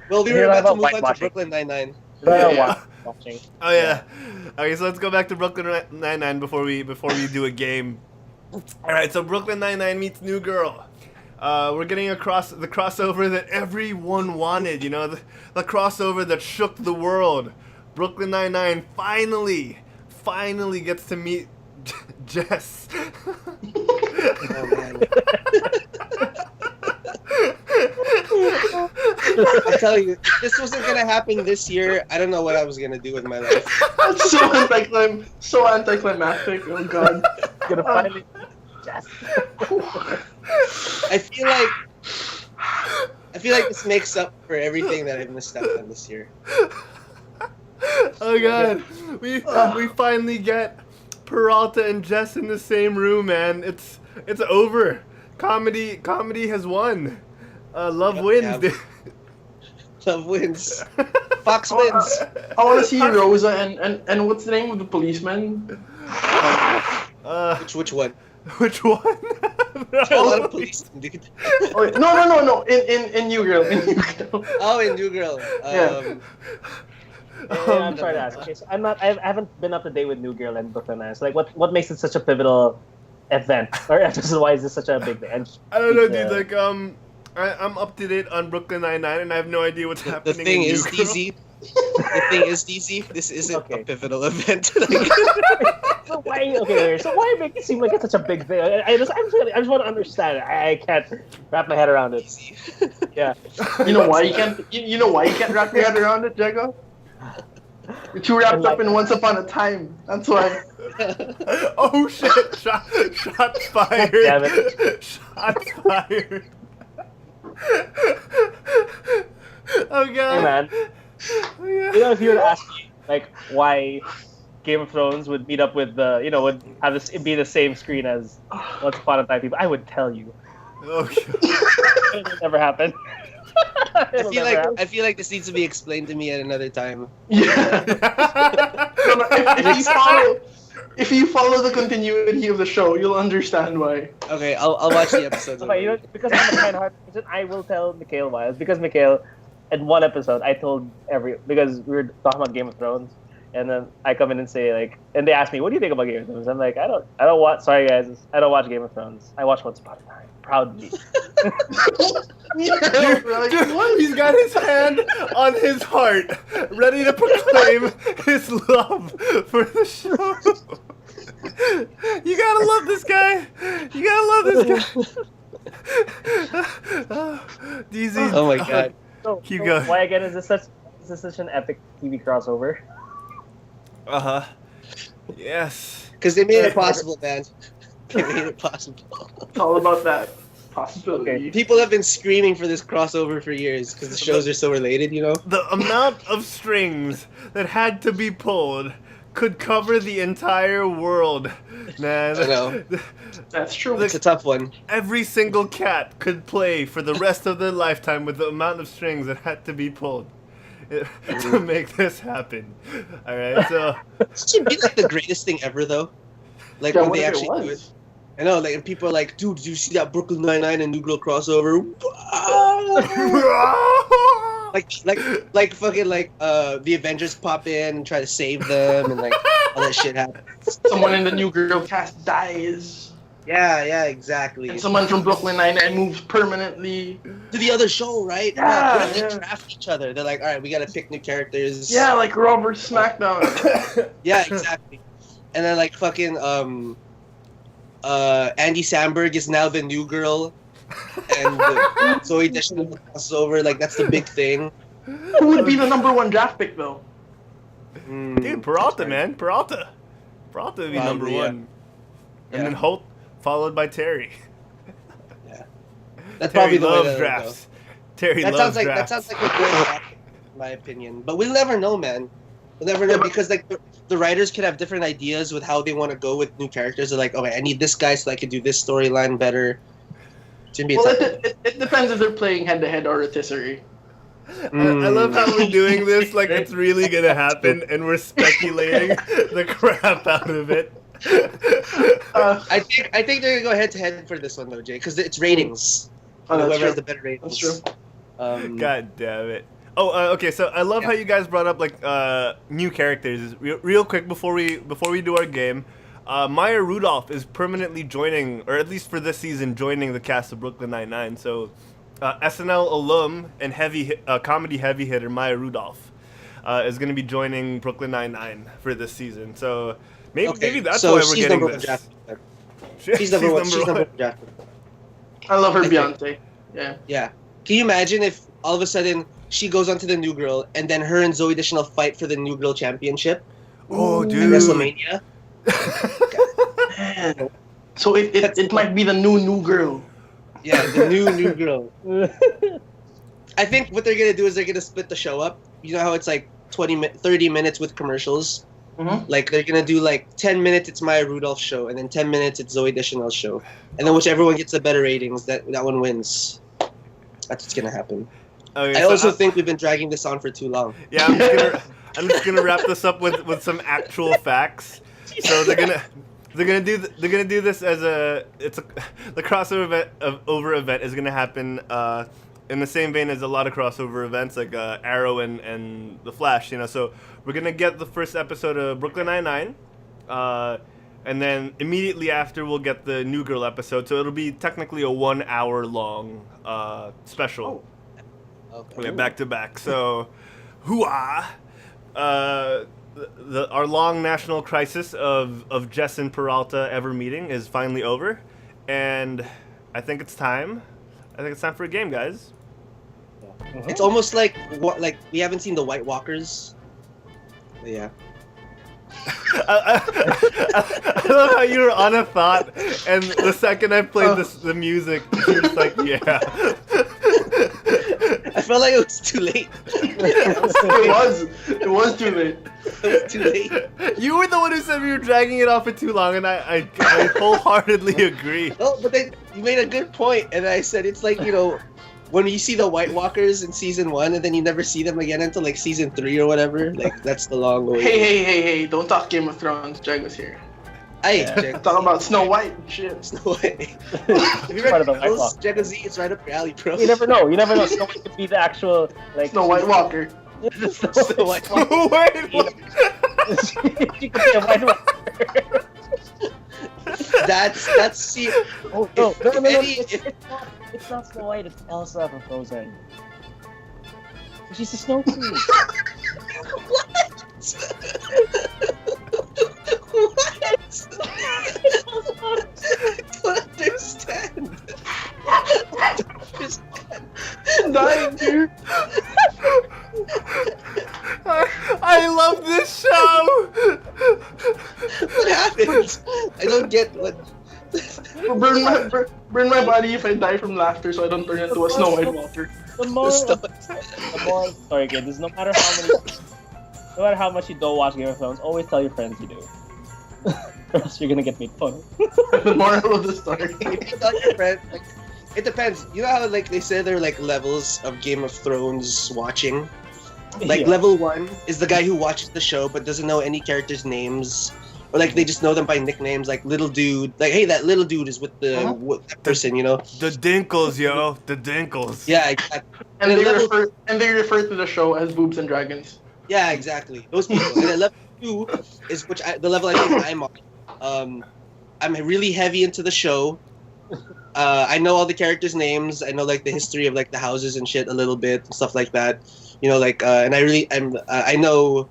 Well, we Yeah, were about to about move on to whitewashing. Brooklyn Nine-Nine. Yeah. Watching. Oh yeah. Okay, so let's go back to Brooklyn Nine-Nine before we do a game. All right, so Brooklyn Nine-Nine meets New Girl. We're getting the crossover that everyone wanted. You know, the crossover that shook the world. Brooklyn Nine-Nine finally gets to meet Jess. Oh, man. I tell you, if this wasn't gonna happen this year, I don't know what I was gonna do with my life. That's so anticlimactic. Oh god. Gonna finally. Yes. I feel like this makes up for everything that I've missed out on this year. Oh god, we finally get Peralta and Jess in the same room, man. It's over. Comedy has won. Love wins. Yeah. Dude. Love wins. Fox wins. I want to see Rosa and what's the name of the policeman? Which one? Which one? There are a lot of police, dude. Oh, no. In New Girl. In New Girl. Oh, in New Girl. Yeah. I'm trying to ask. Okay, so I haven't been up to date with New Girl and Brooklyn Nine. So like, what makes it such a pivotal event, or why is this such a big thing? I don't know, dude. Like, I'm up to date on Brooklyn Nine-Nine, and I have no idea what's happening. The thing in is, New Girl. DZ. The thing is, DZ. This isn't a pivotal event. So why make it seem like it's such a big thing? I just want to understand it. I can't wrap my head around it. Yeah. You know why you can't? You know why you can't wrap your head around it, Jago? You're too wrapped up in Once Upon a Time. That's why. Oh shit! Shots fired! Damn it! Shots fired! Oh god! Hey man, Oh, you know, if you were to ask me like why Game of Thrones would meet up with would have this be the same screen as Once Upon a Time people, I would tell you. Okay. It'll never happen. I feel like this needs to be explained to me at another time. Yeah. No, if you follow the continuity of the show, you'll understand why. Okay, I'll watch the episodes. Okay, because I'm a kind-hearted person, I will tell Mikhail why. It's because Mikhail, in one episode, I told because we were talking about Game of Thrones, and then I come in and say like, and they ask me, "What do you think about Game of Thrones?" I'm like, I don't watch. Sorry guys, I don't watch Game of Thrones. I watch Once Upon a Time. Proudly. Dude, he's got his hand on his heart, ready to proclaim his love for the show. You gotta love this guy. You gotta love this guy. DZ. Oh my god. Keep going. Why again is this such an epic TV crossover? Yes. Because they made it possible, man. They made it possible. It's all about that possibility. Okay. People have been screaming for this crossover for years because the shows are so related, you know? The amount of strings that had to be pulled could cover the entire world, man. I know. That's true. It's a tough one. Every single cat could play for the rest of their lifetime with the amount of strings that had to be pulled to make this happen. All right, so This should be like the greatest thing ever, though. Like Yeah, when what they if it actually do it. was? I know, like, and people are like, dude, did you see that Brooklyn Nine-Nine and New Girl crossover? like fucking like the Avengers pop in and try to save them and like all that shit happens. Someone in the New Girl cast dies. Yeah, exactly. And someone from Brooklyn Nine-Nine moves permanently. To the other show, right? Yeah, They yeah. draft each other. They're like, all right, we gotta pick new characters. Yeah, like Raw vs. SmackDown. Yeah, exactly. And then like fucking Andy Samberg is now the New Girl, and Zoe Deschanel crosses over. Like that's the big thing. Who would be the #1 draft pick though? dude, Peralta, man, Peralta would be number Probably, yeah. one, and Yeah. then Holt followed by Terry. That's Terry probably the way loves that drafts. Terry That loves sounds like drafts. a good draft, in my opinion. But we'll never know, man. We'll never know because like the writers could have different ideas with how they want to go with new characters. They're like, okay, I need this guy so I can do this storyline better. It's gonna be a Well, tough it depends if they're playing head-to-head or rotisserie. I love how we're doing this like it's really gonna happen, and we're speculating the crap out of it. I think they're gonna go head to head for this one though, Jay, because it's ratings. Oh, that's Whoever true. has the better ratings. That's true. God damn it. Oh, okay. So I love how you guys brought up like new characters. Real quick before we do our game, Maya Rudolph is permanently joining, or at least for this season, joining the cast of Brooklyn Nine-Nine. So SNL alum and comedy heavy hitter Maya Rudolph is going to be joining Brooklyn Nine-Nine for this season. So maybe that's so why we're she's getting number one this. draft pick. She's number one. She's number one draft pick. I love her I think- Beyonce. Yeah. Yeah. Can you imagine if all of a sudden she goes onto the New Girl and then her and Zoe Deschanel fight for the New Girl Championship Oh, at dude. WrestleMania? Man. So it might be the new girl. Yeah, the new Girl. I think what they're gonna do is they're gonna split the show up. You know how it's like 30 minutes with commercials. Mhm. Like they're gonna do like 10 minutes it's Maya Rudolph's show, and then 10 minutes it's Zoe Deschanel's show, and then whichever one gets the better ratings, that one wins. That's what's gonna happen. Okay, I so also think we've been dragging this on for too long. Yeah, I'm just gonna wrap this up with some actual facts. So they're gonna do this as the crossover event is gonna happen in the same vein as a lot of crossover events like Arrow and The Flash. So we're gonna get the first episode of Brooklyn Nine-Nine, and then immediately after we'll get the New Girl episode. So it'll be technically a 1 hour long special. Okay. Back to back. So, hoo-ah! Our long national crisis of Jess and Peralta ever meeting is finally over, and I think it's time. For a game, guys. It's almost like we haven't seen the White Walkers. But yeah. I love how you were on a thought, and the second I played the music, you were just like, yeah. I felt like it was too late. It was too late. It was too late. You were the one who said we were dragging it off for too long, and I wholeheartedly agree. Oh, but then you made a good point, and I said it's like, when you see the White Walkers in season 1, and then you never see them again until like season 3 or whatever. Like that's the long way. Hey! Don't talk Game of Thrones. Jag was here. Talk about Snow White and shit. Snow White. If you Part of the read White those, Walker. Jack Z, it's right up your alley, bro. You never know. Snow White could be the actual Snow White Walker. Snow White. Wait, She could be a White Walker. That's see. Oh no! If any- It's not Snow White. It's Elsa from Frozen. She's a snow queen. What? I don't understand. I'm dying, dude. I love this show. What happened? I don't get what. Burn my body if I die from laughter, so I don't turn into a Snow White Walker. The moral story, kid, is no matter how much you don't watch Game of Thrones, always tell your friends you do. Or else you're gonna get made fun of. The moral of the story. Tell your friend, like, it depends. You know how like they say there are like levels of Game of Thrones watching? Like Yeah. level 1 is the guy who watches the show but doesn't know any characters' names. Or like they just know them by nicknames, like little dude. Like, hey, that little dude is with that person, The Dinkles, yo. The Dinkles. Yeah, exactly. And then they refer to the show as Boobs and Dragons. Yeah, exactly. Those people. And then level 2 is the level I think I'm on. I'm really heavy into the show. I know all the characters' names. I know like the history of like the houses and shit a little bit and stuff like that. And I know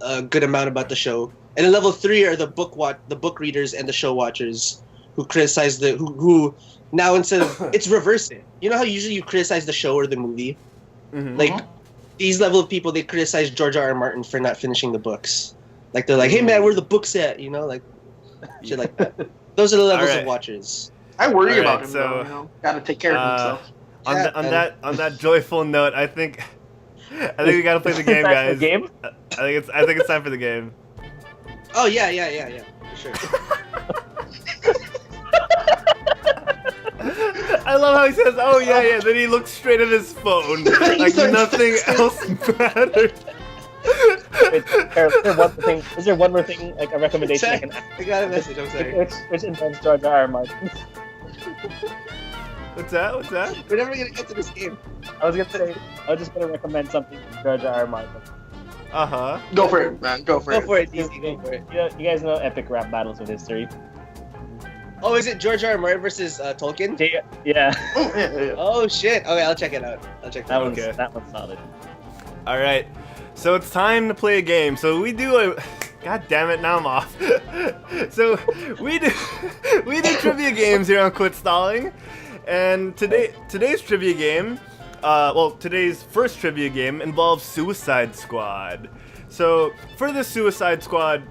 a good amount about the show. And then level 3 are the book readers and the show watchers who criticize who now instead of it's reverse it. You know how usually you criticize the show or the movie? Mm-hmm. Like these level of people, they criticize George R. R. Martin for not finishing the books. Like they're like, hey man, where the books at? Like shit like that. Those are the levels Alright. of watchers. I worry Alright, about him, so, though. Gotta take care of himself. On that joyful note, I think we gotta play the game, Time for guys. the game? I think it's time for the game. Oh yeah, for sure. I love how he says, "Oh yeah." Then he looks straight at his phone, like nothing else matters. Wait, Harold, is there one more thing, like a recommendation I can add? I got a message. I'm sorry. Which involves George R. R. Martin. What's that? We're never gonna get to this game. I was just gonna recommend something from George R. R. Martin. Uh-huh. Go for it, man. Go for Go it. for it, easy. Go for it. You guys know epic rap battles of history. Oh, is it George R. R. Martin versus Tolkien? Yeah, Oh, yeah. Oh shit. Okay, I'll check it out. that one's solid. All right. So it's time to play a game. So we do a... God damn it, now I'm off. So we do trivia games here on Quit Stalling. And today's trivia game, today's first trivia game involves Suicide Squad. So for the Suicide Squad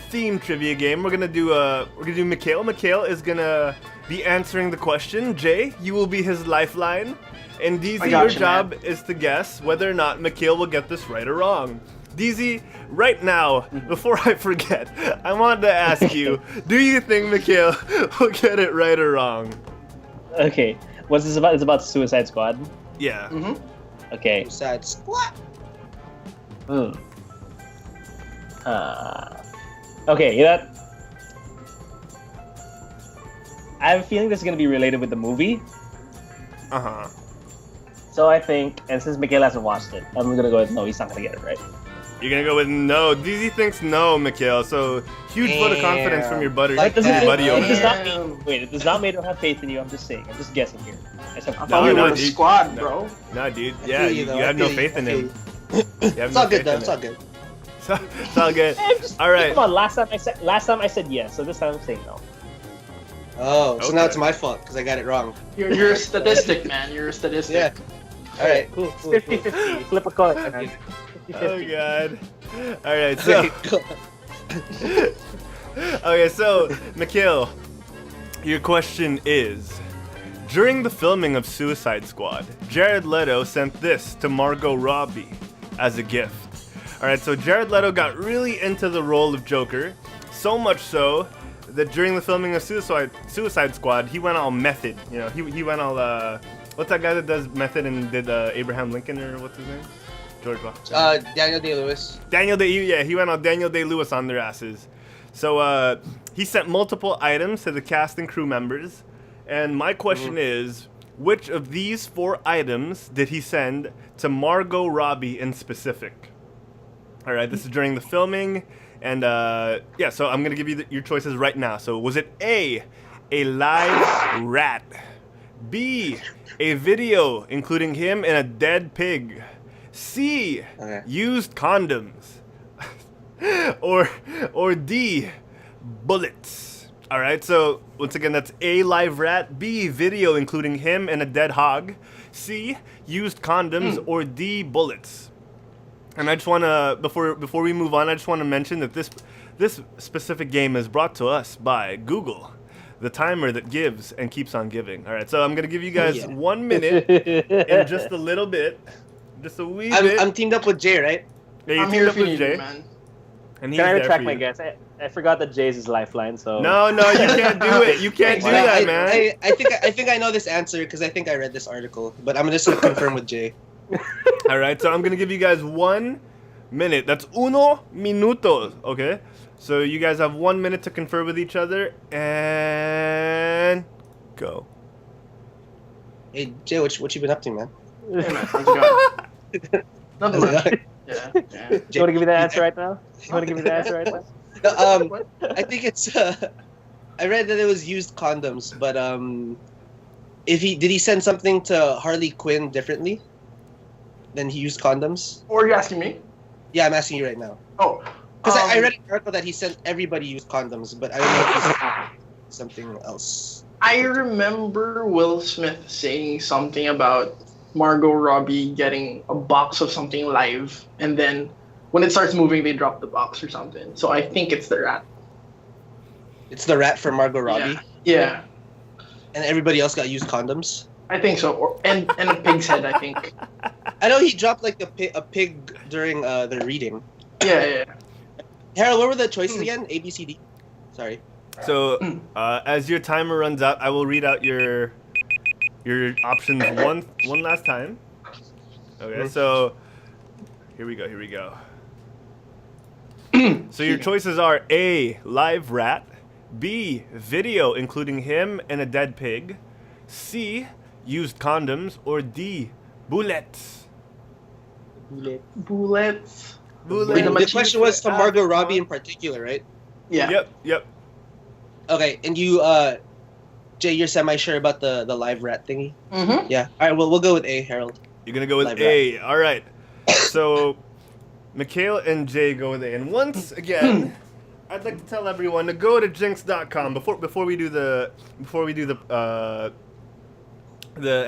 theme trivia game, we're gonna do Mikhail. Mikhail is gonna be answering the question. Jay, you will be his lifeline. And DZ, I your got you, job man. is to guess whether or not Mikhail will get this right or wrong. DZ, right now, before I forget, I wanted to ask you, do you think Mikhail will get it right or wrong? Okay. What's this about? It's about Suicide Squad. Yeah. Okay. Suicide Squad. Hmm. Okay, you know what? I have a feeling this is going to be related with the movie. Uh-huh. So I think, and since Mikhail hasn't watched it, I'm going to go with no, he's not going to get it right. You're gonna go with no. DZ thinks no, Mikhail. So huge vote of confidence from your buddy, Like your that. buddy over It does there. not mean, wait, it does not mean I don't have faith in you. I'm just saying. I'm just guessing here. I said, I thought we no, were the dude. squad, No. bro. Nah, dude. I Yeah, feel you though, have I no feel faith in I him. feel You have It's no all good faith though. in It's him. all good. It's all good. All right. Come on, last time I said yes, so this time I'm saying no. Oh, so now Okay. it's my fault because I got it wrong. You're a statistic, man. You're a statistic. Yeah. All right. Cool. cool, cool. 50-50. Flip a coin. man. 50-50. Oh god. All right. So Okay, cool. okay. So Mikhail, your question is: during the filming of Suicide Squad, Jared Leto sent this to Margot Robbie as a gift. All right. So Jared Leto got really into the role of Joker, so much so that during the filming of Suicide Squad, he went all method. You know, he went all what's that guy that does method and did Abraham Lincoln or what's his name? George Washington. Daniel Day-Lewis. He went on Daniel Day-Lewis on their asses. So he sent multiple items to the cast and crew members, and my question is, which of these 4 items did he send to Margot Robbie in specific? All right, this is during the filming, and yeah, so I'm gonna give you your choices right now. So was it A, live rat, B, a video including him and a dead pig, C, Okay. used condoms, or D, bullets? All right, so once again, that's A, live rat, B, video including him and a dead hog, C, used condoms, or D, bullets. And I just want to, before we move on, I just want to mention that this specific game is brought to us by Google, the timer that gives and keeps on giving. All right, so I'm gonna give you guys 1 minute in just a little bit, just a wee bit. I'm teamed up with Jay, right? Yeah, you I'm teamed here up for with you, Jay, man. and he's Can I there retract for my you. guess? I forgot that Jay's his lifeline, so... No, you can't do it. You can't do Well, that, man. I think I know this answer because I think I read this article, but I'm just gonna confirm with Jay. All right, so I'm gonna give you guys 1 minute. That's uno minuto. Okay, so you guys have 1 minute to confer with each other, and go. Hey Jay, what you been up to, man? Hey, man, how's it going? Nothing How's it much. going? Yeah. You want to give me the answer right now? You want to give me the answer right now? No, I think it's. I read that it was used condoms, but did he send something to Harley Quinn differently than he used condoms? Or are you asking me? Yeah, I'm asking you right now. Oh. Because I read an article that he sent everybody used condoms, but I don't know if he's something else. I remember Will Smith saying something about Margot Robbie getting a box of something live, and then when it starts moving, they drop the box or something. So I think it's the rat. It's the rat from Margot Robbie, Yeah. and everybody else got used condoms. I think so. And a pig's head, I think. I know he dropped like a pig during the reading. Yeah. Harold, what were the choices again? A, B, C, D. Sorry. So as your timer runs out, I will read out your options one last time. Okay, so here we go. So your choices are A, live rat, B, video including him and a dead pig, C, used condoms, or D, bullets. Bullets. The question was to Margot Robbie in particular, right? Yeah. Yep. Okay, and you, Jay, you're semi-sure about the live rat thingy? Mm-hmm. Yeah. All right, well, we'll go with A, Harold. You're going to go with Live A. All right. So Mikhail and Jay go with A. And once again, I'd like to tell everyone to go to jinx.com before we do the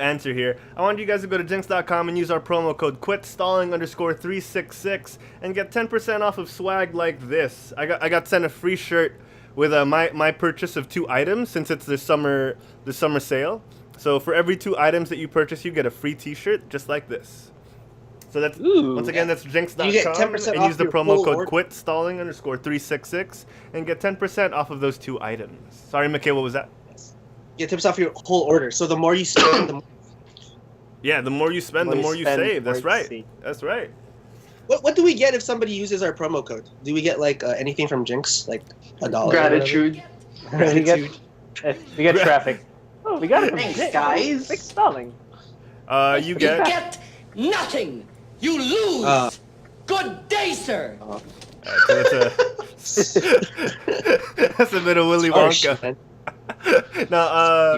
answer here. I want you guys to go to jinx.com and use our promo code quitstalling_366 and get 10% off of swag like this. I got sent a free shirt with my purchase of 2 items since it's the summer sale. So for every 2 items that you purchase, you get a free T-shirt just like this. So that's Ooh. once again that's jinx.com, You get 10% and off use the your promo full code order. QUITSTALLING_366 and get 10% off of those 2 items. Sorry, Mikhail, what was that? Get tips off your whole order. So the more you spend, the more. Yeah, the more you spend, the more you save. That's right. That's right. What do we get if somebody uses our promo code? Do we get like anything from Jinx, like $1? Gratitude. we get traffic. Oh, we got it. Thanks, guys. Thanks, Stalling. You get. Get nothing. You lose. Good day, sir. So that's a bit of Willy Wonka. Now,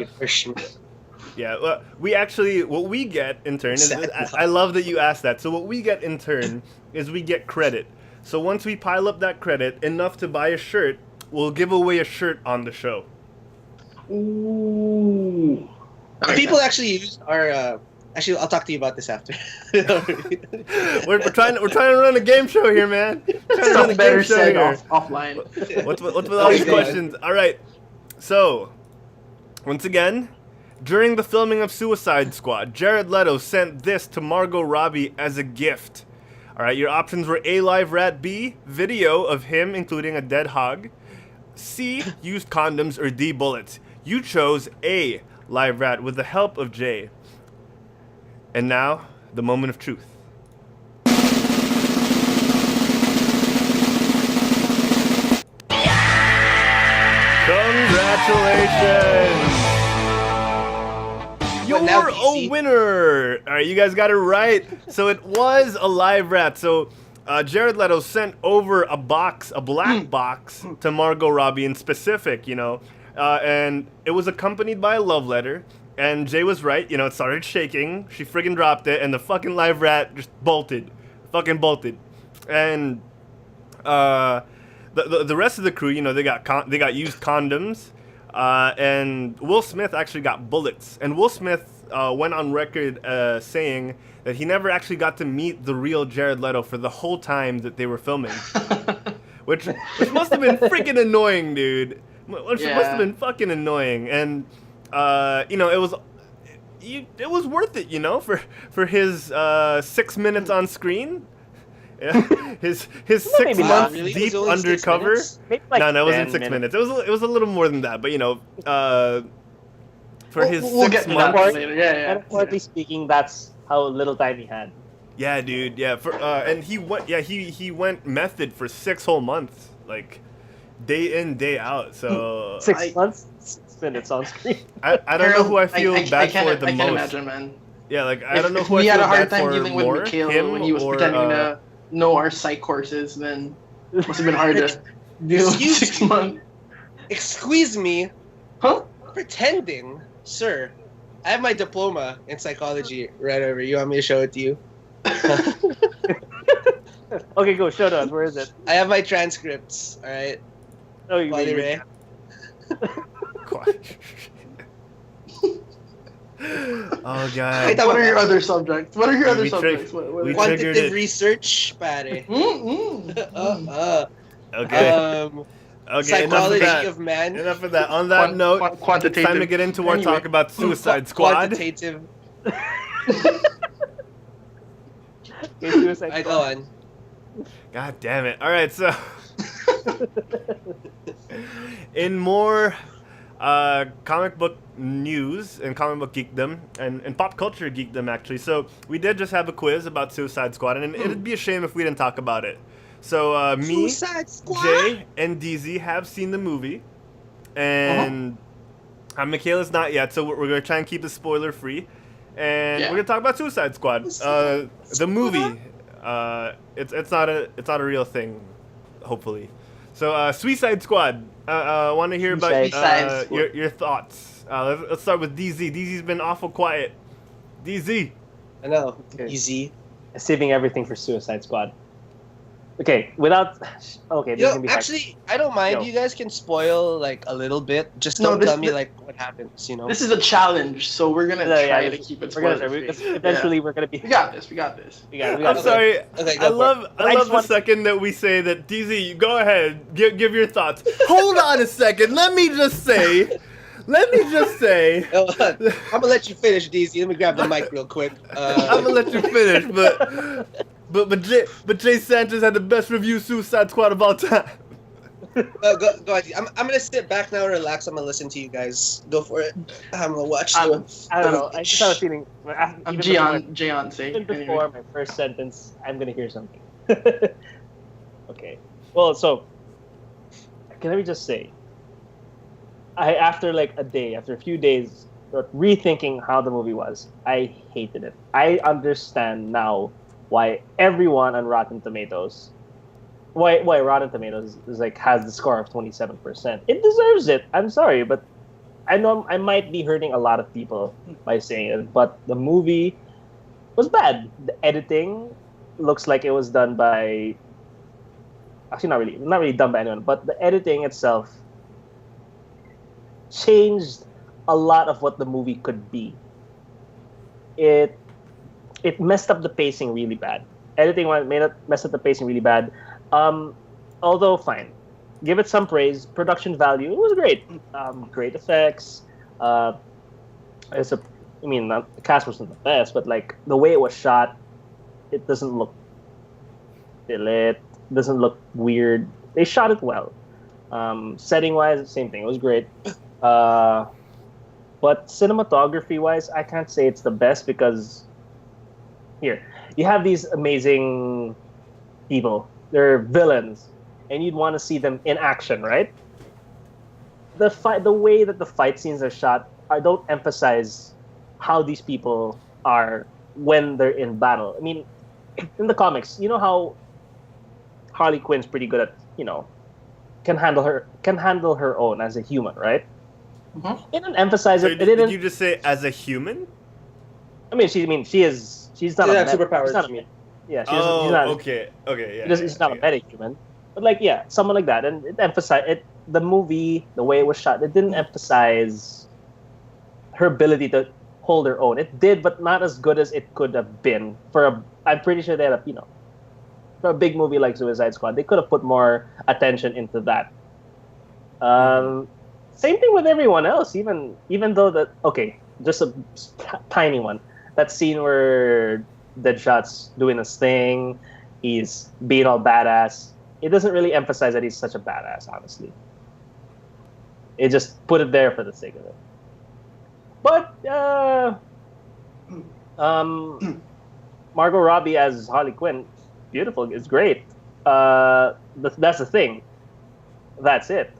yeah, well, what we get in turn is, I love that you asked that. So what we get in turn is we get credit. So once we pile up that credit, enough to buy a shirt, we'll give away a shirt on the show. Ooh. People actually use our. Actually, I'll talk to you about this after. we're trying to run a game show here, man. We're trying to run a Better game show said here. offline. What's with all these questions? All right. So, once again, during the filming of Suicide Squad, Jared Leto sent this to Margot Robbie as a gift. All right, your options were A, live rat; B, video of him including a dead hog; C, used condoms; or D, bullets. You chose A, live rat, with the help of Jay. And now, the moment of truth. Congratulations! You're a winner! Alright, you guys got it right. So it was a live rat. So Jared Leto sent over a black box to Margot Robbie in specific, and it was accompanied by a love letter. And Jay was right, it started shaking. She friggin' dropped it, and the fucking live rat just bolted. Fucking bolted. And the rest of the crew, they got used condoms. And Will Smith actually got bullets. And Will Smith went on record saying that he never actually got to meet the real Jared Leto for the whole time that they were filming. which must have been freaking annoying, dude. Must have been fucking annoying. And it was worth it, for his 6 minutes on screen. Yeah, his 6 months deep undercover. No, it wasn't 6 minutes. It was a little more than that. But for his 6 months. Metaphorically speaking, that's how little time he had. Yeah, dude. Yeah, and he went. Yeah, he went method for 6 whole months, like day in, day out. So 6 months, 6 minutes on screen. I don't know who I feel bad for the most. I can't imagine, man. Yeah, like I don't know who I we feel had a hard bad time for dealing with more, Mikhail him when he was or, pretending to know our psych courses. Then it must have been hard to deal with 6 months. Excuse me. Huh? Pretending, sir. I have my diploma in psychology right over. You want me to show it to you? Okay, go show us. Where is it? I have my transcripts. All right. Oh, you Padre. made Oh god. What are your other subjects? What are your other We subjects? we triggered Quantitative it. research, pare. Okay. Okay. Psychology Enough of man. Enough of that. On that note, it's time to get into our talk about Suicide Squad. Quantitative. Okay, Suicide I Squad. go on. God damn it. All right, so in more comic book news and comic book geekdom and pop culture geekdom, actually. So we did just have a quiz about Suicide Squad, and it'd be a shame if we didn't talk about it. So me, Jay, and DZ have seen the movie, and Michaela's not yet, so we're going to try and keep it spoiler free. And we're going to talk about Suicide Squad. The movie, it's not a real thing, hopefully. So Swee-cide Squad, I want to hear about your thoughts. Let's start with DZ. DZ's been awful quiet. DZ. I know. Okay. Easy. Saving everything for Suicide Squad. Okay, without. Okay, this is gonna be hard. Actually, I don't mind. Yo. You guys can spoil like a little bit. Just No, don't this- tell me like what happens. This is a challenge, so we're gonna try to keep it We're gonna, spoiler-free. eventually, we're gonna be. We got this. We got this. We got I'm it. sorry. Okay, I go for love it. I love the second that we say that DZ, go ahead, give your thoughts. Hold on a second. Let me just say let me just say. I'm gonna let you finish, DZ. Let me grab the mic real quick. I'm gonna let you finish, but Jay Sanchez had the best review Suicide Squad of all time. Go ahead. I'm gonna sit back now and relax. I'm gonna listen to you guys. Go for it. I'm gonna watch. I don't know. I just have a feeling. I'm Jian, say. Even before my first sentence, I'm gonna hear something. Okay. Well, so can I just say, after a few days, rethinking how the movie was, I hated it. I understand now why everyone on Rotten Tomatoes. Why Rotten Tomatoes has the score of 27%. It deserves it. I'm sorry, but I know I might be hurting a lot of people by saying it, but the movie was bad. The editing looks like it was done by... Actually, not really done by anyone, but the editing itself changed a lot of what the movie could be. It messed up the pacing really bad. Editing messed up the pacing really bad. Although fine, give it some praise. Production value, it was great. Great effects. The cast wasn't the best, but like the way it was shot, it doesn't look lit. Doesn't look weird. They shot it well. Setting wise, same thing. It was great. But cinematography wise, I can't say it's the best because here you have these amazing people. They're villains, and you'd want to see them in action, right? The way that the fight scenes are shot, I don't emphasize how these people are when they're in battle. I mean, in the comics, you know how Harley Quinn's pretty good at, can handle her own as a human, right? Mm-hmm. It didn't emphasize it. Did you just say as a human? I mean, she's not She's not superpowers. She's not yeah, she's not. Okay, yeah. She's not a meta-human, but someone like that, and it emphasized it. The movie, the way it was shot, it didn't emphasize her ability to hold her own. It did, but not as good as it could have been. I'm pretty sure they had for a big movie like Suicide Squad, they could have put more attention into that. Same thing with everyone else, even though just a tiny one. That scene where Deadshot's doing his thing, he's being all badass. It doesn't really emphasize that he's such a badass, honestly. It just put it there for the sake of it. But Margot Robbie as Harley Quinn, beautiful. It's great. That's the thing. That's it.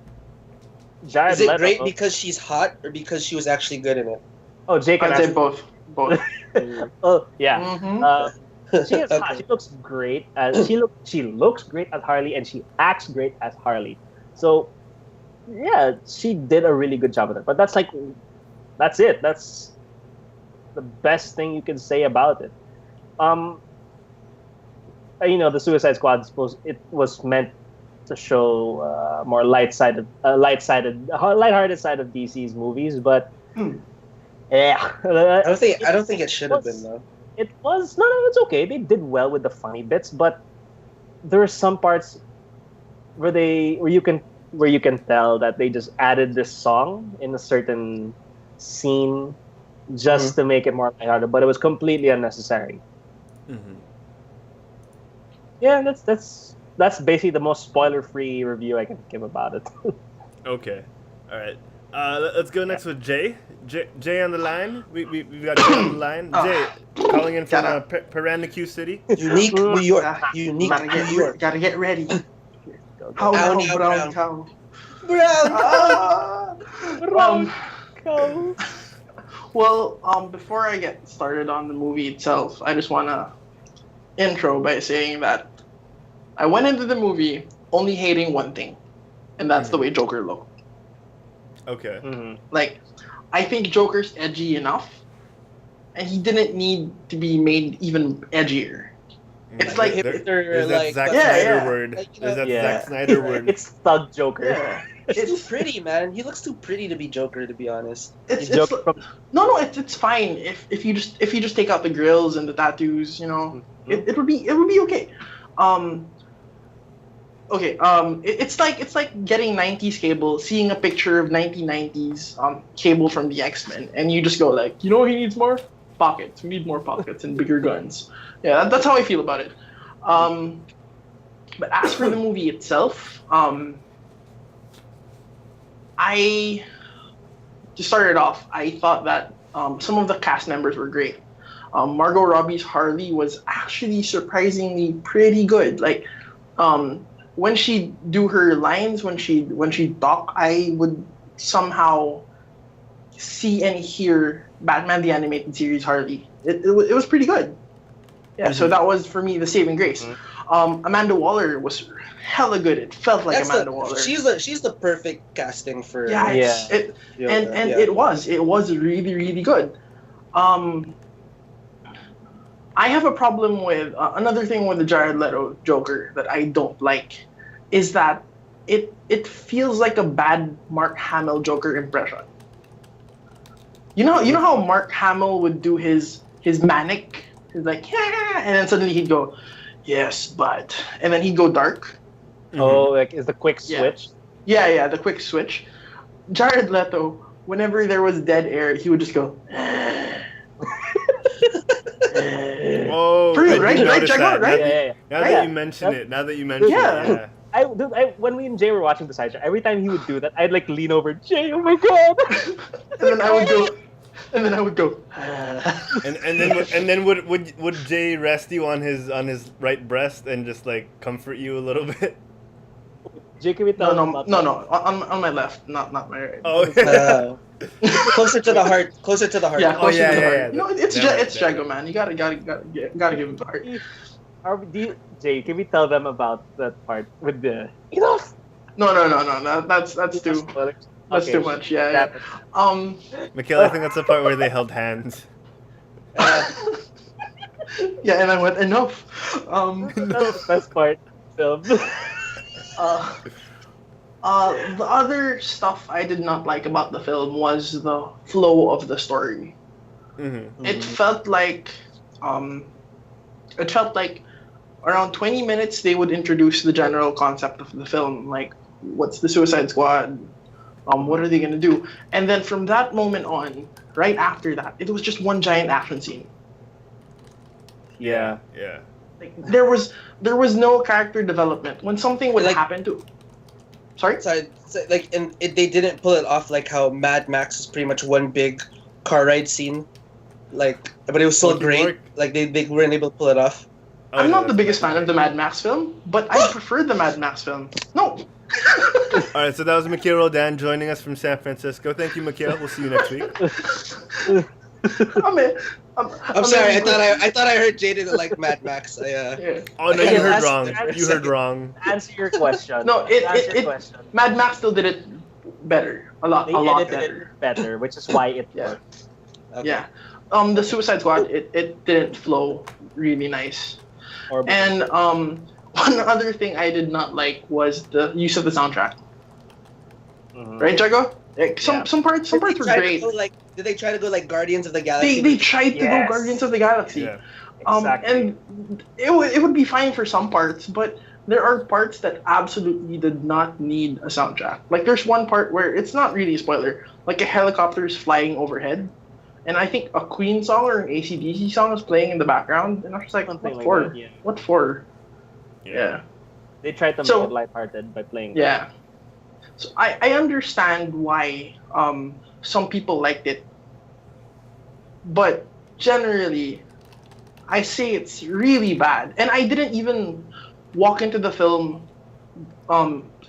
Is it great because she's hot or because she was actually good in it? Oh, Jake and I'd say both. Oh yeah. Mm-hmm. She is hot. She looks great as she looks great as Harley, and she acts great as Harley. So yeah, she did a really good job with it. But that's it. That's the best thing you can say about it. The Suicide Squad, it was meant to show more lighthearted side of DC's movies, but yeah, I don't think it should have been though. It was no, it's okay. They did well with the funny bits, but there are some parts where you can tell that they just added this song in a certain scene just to make it more lighthearted, but it was completely unnecessary. Mm-hmm. Yeah, that's basically the most spoiler-free review I can give about it. Okay, all right. Let's go next with Jay. Jay on the line. We got Jay on the line. Jay, calling in from Peranaque City. Unique New York. Unique New York. Gotta get ready. Brown cow. Brown cow. Well, before I get started on the movie itself, I just wanna intro by saying that I went into the movie only hating one thing, and that's the way Joker looked. Okay. Mm-hmm. I think Joker's edgy enough, and he didn't need to be made even edgier. It's like there's that Zack Snyder word. There's that Zack Snyder word. It's thug Joker. Yeah. It's too pretty, man. He looks too pretty to be Joker, to be honest. It's fine if you just take out the grills and the tattoos, it would be okay. Okay, it's like getting 90s cable, seeing a picture of 1990s cable from the X-Men, and you just go like, you know what he needs more? Pockets. We need more pockets and bigger guns. Yeah, that's how I feel about it. But as for the movie itself, I to start it off, I thought that some of the cast members were great. Margot Robbie's Harley was actually surprisingly pretty good. Like, when she do her lines, when she talk, I would somehow see and hear Batman the Animated Series Harley. It was pretty good. Yeah, so that was for me the saving grace. Amanda Waller was hella good. It felt like Amanda Waller. She's the perfect casting for. It was really really good. I have a problem with another thing with the Jared Leto Joker that I don't like is that it feels like a bad Mark Hamill Joker impression. You know how Mark Hamill would do his manic, he's like yeah, and then suddenly he'd go yes, but, and then he'd go dark. Oh, like is the quick switch? Yeah, the quick switch. Jared Leto, whenever there was dead air, he would just go. Oh, True, right? Right? Yeah. Now that you mention it, yeah. When me and Jay were watching the sideshow, every time he would do that, I'd like lean over, Jay, oh my god. And then I would go. and then would Jay rest you on his right breast and just like comfort you a little bit? Jay, can we tell him about no, on my left, not my right. Oh. Closer to the heart. Yeah, closer to the heart. Yeah. You know, it's Jago, man. You gotta give him the heart. Jay, can we tell them about that part with the enough? No. That's too much. Yeah. Mikhail, I think that's the part where they held hands. Yeah, and I went enough. That's the best part. Film. The other stuff I did not like about the film was the flow of the story. Mm-hmm. It felt like around 20 minutes they would introduce the general concept of the film, like what's the Suicide Squad, what are they gonna do, and then from that moment on, right after that, it was just one giant action scene. Yeah. Like, there was no character development. When something would happen to, sorry, they didn't pull it off like how Mad Max is pretty much one big car ride scene, like, but it was still great. Like they weren't able to pull it off. I'm not the biggest fan of the Mad Max film, but I prefer the Mad Max film. No. All right, so that was MikhailRoldan joining us from San Francisco. Thank you, Mikhail. We'll see you next week. I'm sorry. I thought I heard Jay didn't like Mad Max. Oh no, you heard wrong. You heard wrong. Answer your question. No, Mad Max still did it better. A lot better, which is why it worked. Okay. Yeah. The Suicide Squad, it didn't flow really nice. And one other thing I did not like was the use of the soundtrack. Mm-hmm. Right, Jago? Like, some parts were great. Did they try to go like Guardians of the Galaxy? They tried to go Guardians of the Galaxy. Yeah. Exactly. And it would be fine for some parts, but there are parts that absolutely did not need a soundtrack. Like there's one part where it's not really a spoiler. Like a helicopter is flying overhead, and I think a Queen song or an AC/DC song is playing in the background, and I was like, Something what like for? that, yeah. What for? Yeah. They tried to make it lighthearted by playing. Yeah. So I understand why some people liked it, but generally, I say it's really bad. And I didn't even walk into the film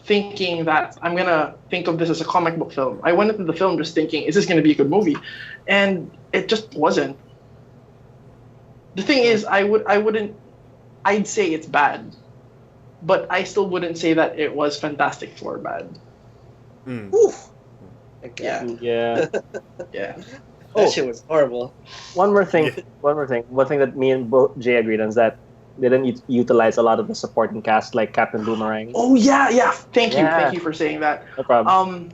thinking that I'm gonna think of this as a comic book film. I went into the film just thinking, is this gonna be a good movie? And it just wasn't. The thing is, I'd say it's bad, but I still wouldn't say that it was Fantastic Four bad. Oof. Yeah. Yeah. That shit was horrible. One more thing that me and Jay agreed on is that they didn't utilize a lot of the supporting cast, like Captain Boomerang. Oh yeah. Thank you for saying that. No problem.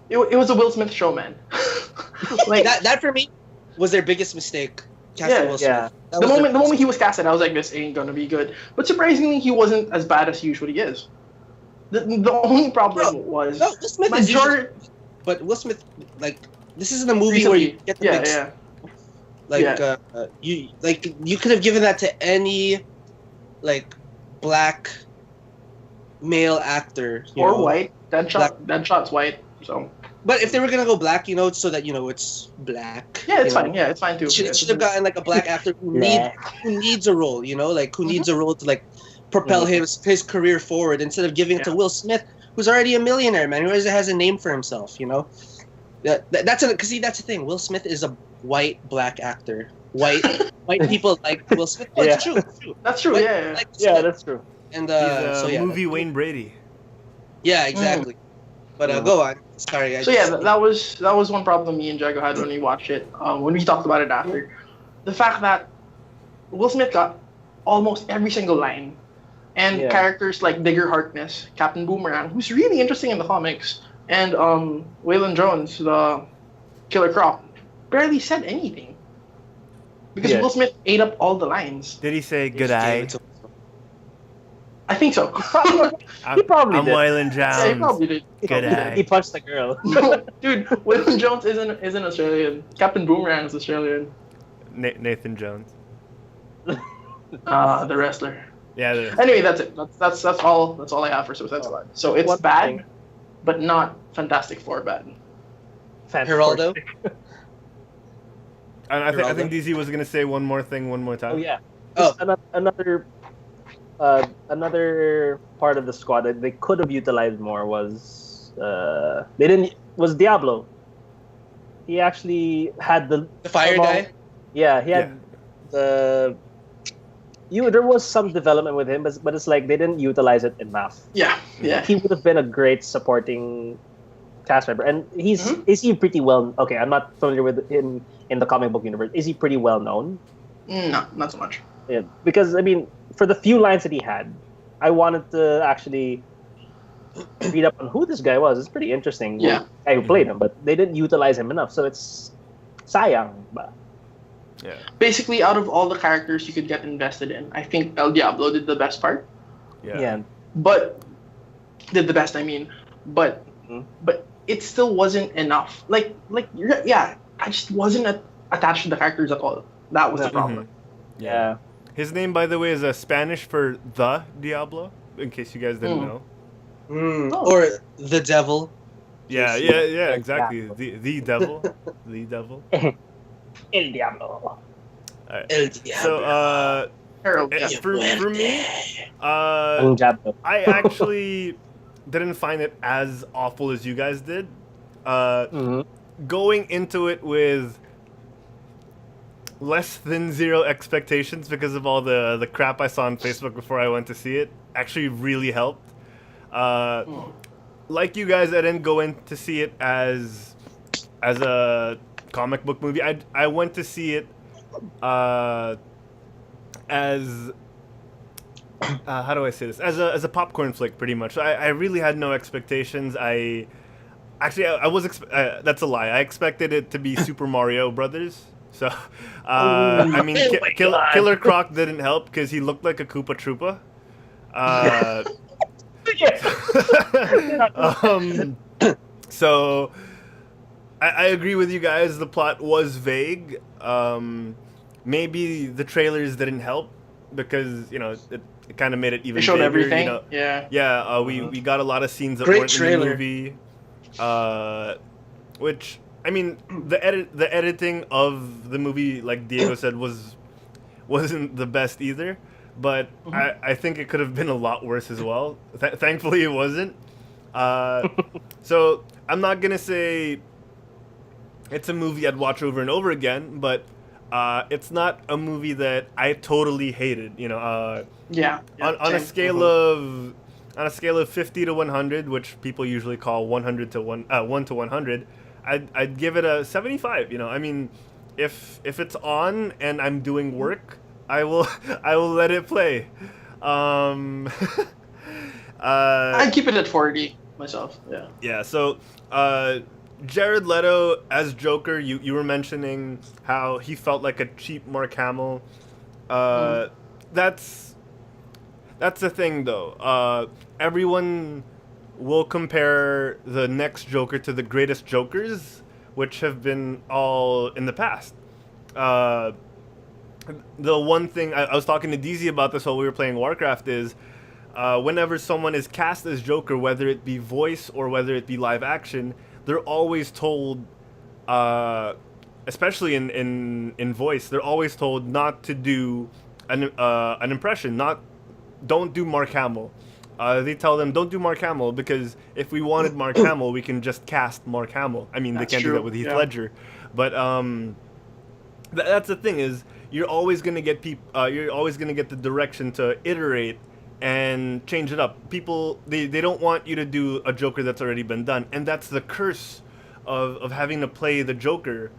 It was a Will Smith show, man. Like that for me was their biggest mistake. casting Yeah, Will Smith. yeah. That The was their- moment he was casted, I was like, this ain't gonna be good. But surprisingly, he wasn't as bad as he usually is. The only problem was No, Will Smith is usually, majority but Will Smith, like, this isn't a movie where you get the yeah, mix. yeah. Like, Yeah. you could have given that to any, like, black male actor. You Or know? white. Deadshot's white. So But if they were gonna go black, you know, so that you know it's black. yeah, it's you know, fine. Yeah, it's fine too. Should have gotten like a black actor who needs a role, you know, like who needs a role to like propel his career forward instead of giving it to Will Smith, who's already a millionaire, man, who already has a name for himself, you know. That's the thing. Will Smith is a white black actor. White people like Will Smith. Oh, Yeah. it's true. It's true. That's true. White Yeah, people yeah. like Will Yeah, Smith. that's true. And He's so yeah, movie Wayne Brady. yeah, exactly. But go on. Sorry. So yeah, that was one problem me and Jago had when we watched it. When we talked about it after, the fact that Will Smith got almost every single line, and characters like Digger Harkness, Captain Boomerang, who's really interesting in the comics, and Waylon Jones, the Killer Croc, barely said anything because Will Smith ate up all the lines. Did he say good eye? I think so. He probably I'm did. Waylon Jones. Yeah, he probably did. Good eye. He punched the girl. Dude, Waylon Jones isn't Australian. Captain Boomerang is Australian. Nathan Jones. The wrestler. Yeah. Anyway, that's it. That's all I have for Suicide Squad. So it's One bad, thing. but not Fantastic Four bad. Geraldo? And I think DZ was gonna say one more thing one more time. Oh yeah. Oh. Another part of the squad that they could have utilized more was Diablo. He actually had the fire guy. Yeah, he had there was some development with him, but it's like they didn't utilize it enough. Yeah. He would have been a great supporting cast member, and is he pretty well? Okay, I'm not familiar with him in the comic book universe. Is he pretty well known? No, not so much. Yeah, because I mean, for the few lines that he had, I wanted to actually read up on who this guy was. It's pretty interesting. Yeah. The guy who played him, but they didn't utilize him enough, so it's sayang. But Yeah. Basically, out of all the characters you could get invested in, I think El Diablo did the best part. yeah, But did the best, I mean. But it still wasn't enough. I just wasn't attached to the characters at all. That was the problem. yeah. His name, by the way, is Spanish for the Diablo. In case you guys didn't know. Or the devil. Yeah, exactly. The devil, the devil. El Diablo. El Diablo. So, Herald, yeah. for me, El Diablo. I actually didn't find it as awful as you guys did. Going into it with less than zero expectations because of all the crap I saw on Facebook before I went to see it actually really helped. Like you guys, I didn't go in to see it as a comic book movie. I went to see it as how do I say this? As a popcorn flick, pretty much. I really had no expectations. I was that's a lie. I expected it to be Super Mario Brothers. So, I mean, Killer Croc didn't help because he looked like a Koopa Troopa. So, I agree with you guys. The plot was vague. Maybe the trailers didn't help because it kind of made it even. They showed bigger, everything. We got a lot of scenes that Great weren't trailer. in the movie. Which I mean, the editing of the movie, like Diego said, wasn't the best either. But I think it could have been a lot worse as well. Thankfully, it wasn't. So I'm not gonna say it's a movie I'd watch over and over again, but it's not a movie that I totally hated. On a scale of 50 to 100, which people usually call 100 to 1 to 100, I'd give it a 75. I mean, if it's on and I'm doing work, I will let it play. I'd keep it at 40 myself. Yeah. Yeah. So, Jared Leto as Joker, you were mentioning how he felt like a cheap Mark Hamill. That's the thing, though. Everyone will compare the next Joker to the greatest Jokers, which have been all in the past. The one thing I was talking to DZ about this while we were playing Warcraft is whenever someone is cast as Joker, whether it be voice or whether it be live action, they're always told, especially in voice, they're always told not to do an impression. Don't do Mark Hamill. They tell them don't do Mark Hamill because if we wanted Mark Hamill, we can just cast Mark Hamill. I mean, they can't do that with Heath Ledger, but that's the thing is you're always gonna get you're always gonna get the direction to iterate and change it up. People they don't want you to do a Joker that's already been done, and that's the curse of having to play the Joker.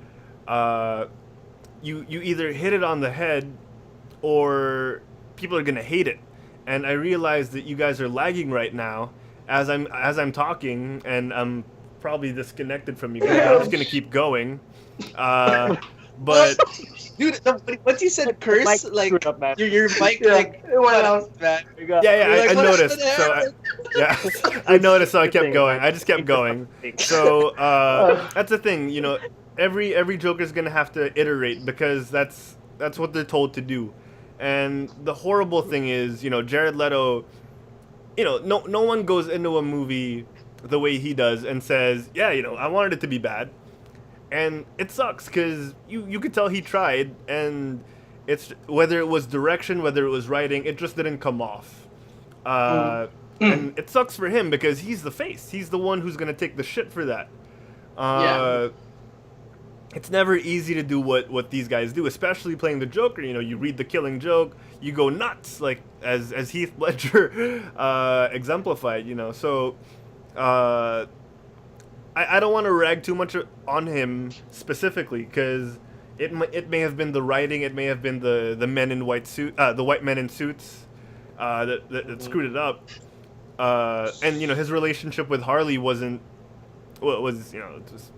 You either hit it on the head or people are gonna hate it. And I realize that you guys are lagging right now as I'm talking, and I'm probably disconnected from you guys. I'm just gonna keep going. But dude, once you said curse, like your mic, like what else? I noticed. So I noticed. So I kept going. I just kept going. So that's the thing. You know, every Joker's gonna have to iterate because that's what they're told to do. And the horrible thing is, you know, Jared Leto, you know, no one goes into a movie the way he does and says, yeah, you know, I wanted it to be bad. And it sucks because you could tell he tried, and it's whether it was direction, whether it was writing, it just didn't come off. And it sucks for him because he's the face. He's the one who's going to take the shit for that. It's never easy to do what these guys do, especially playing the Joker. You know, you read The Killing Joke, you go nuts, like as Heath Ledger exemplified. You know, so I don't want to rag too much on him specifically because it may have been the writing, it may have been the men in white suit, the white men in suits that screwed it up. And you know, his relationship with Harley wasn't was you know just.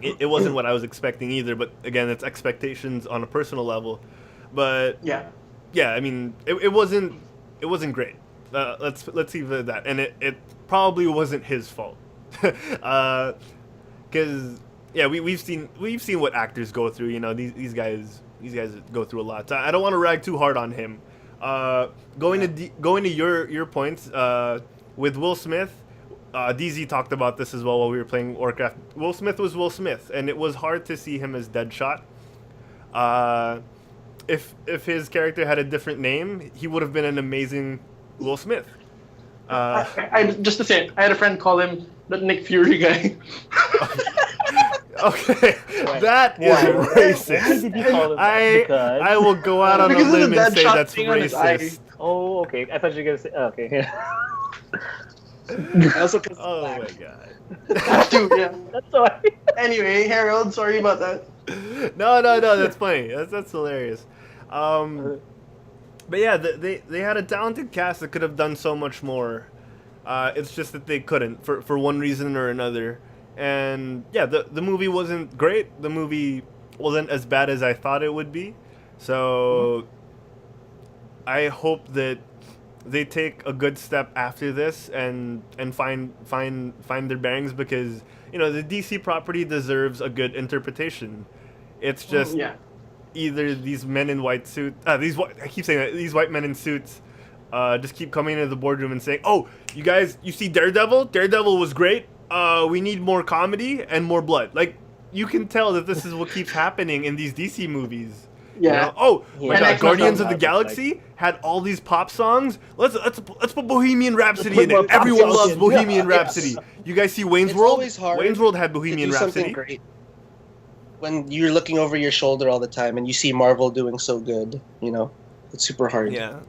It wasn't what I was expecting either, but again, it's expectations on a personal level. But yeah, I mean, it wasn't great. Let's leave it at that, and it probably wasn't his fault, because we've seen what actors go through. You know, these guys go through a lot. So I don't want to rag too hard on him. Going to your points with Will Smith. DZ talked about this as well while we were playing Warcraft. Will Smith was Will Smith, and it was hard to see him as Deadshot. If his character had a different name, he would have been an amazing Will Smith. I just to say, I had a friend call him the Nick Fury guy. Okay, that is racist. Why did you call him that? I will go out on a limb and say that's racist. Oh, okay. I thought you were gonna say. Okay. Also, oh my god. That's why. Anyway, Herald, sorry about that. No, that's funny. That's hilarious. But yeah, they had a talented cast that could have done so much more. It's just that they couldn't for one reason or another. And yeah, the movie wasn't great. The movie wasn't as bad as I thought it would be. So I hope that they take a good step after this and find their bearings, because you know the DC property deserves a good interpretation. It's just either these men in white suits, I keep saying that, these white men in suits just keep coming into the boardroom and saying, "Oh, you guys, you see Daredevil? Daredevil was great. We need more comedy and more blood." Like, you can tell that this is what keeps happening in these DC movies. Yeah. You know? Oh my God! Guardians of the Galaxy had all these pop songs. Let's put Bohemian Rhapsody in it. Everyone loves Bohemian Rhapsody. Yes. You guys see Wayne's It's World? always hard Wayne's World had Bohemian to do Rhapsody. something great when you're looking over your shoulder all the time and you see Marvel doing so good. You know, it's super hard. Yeah.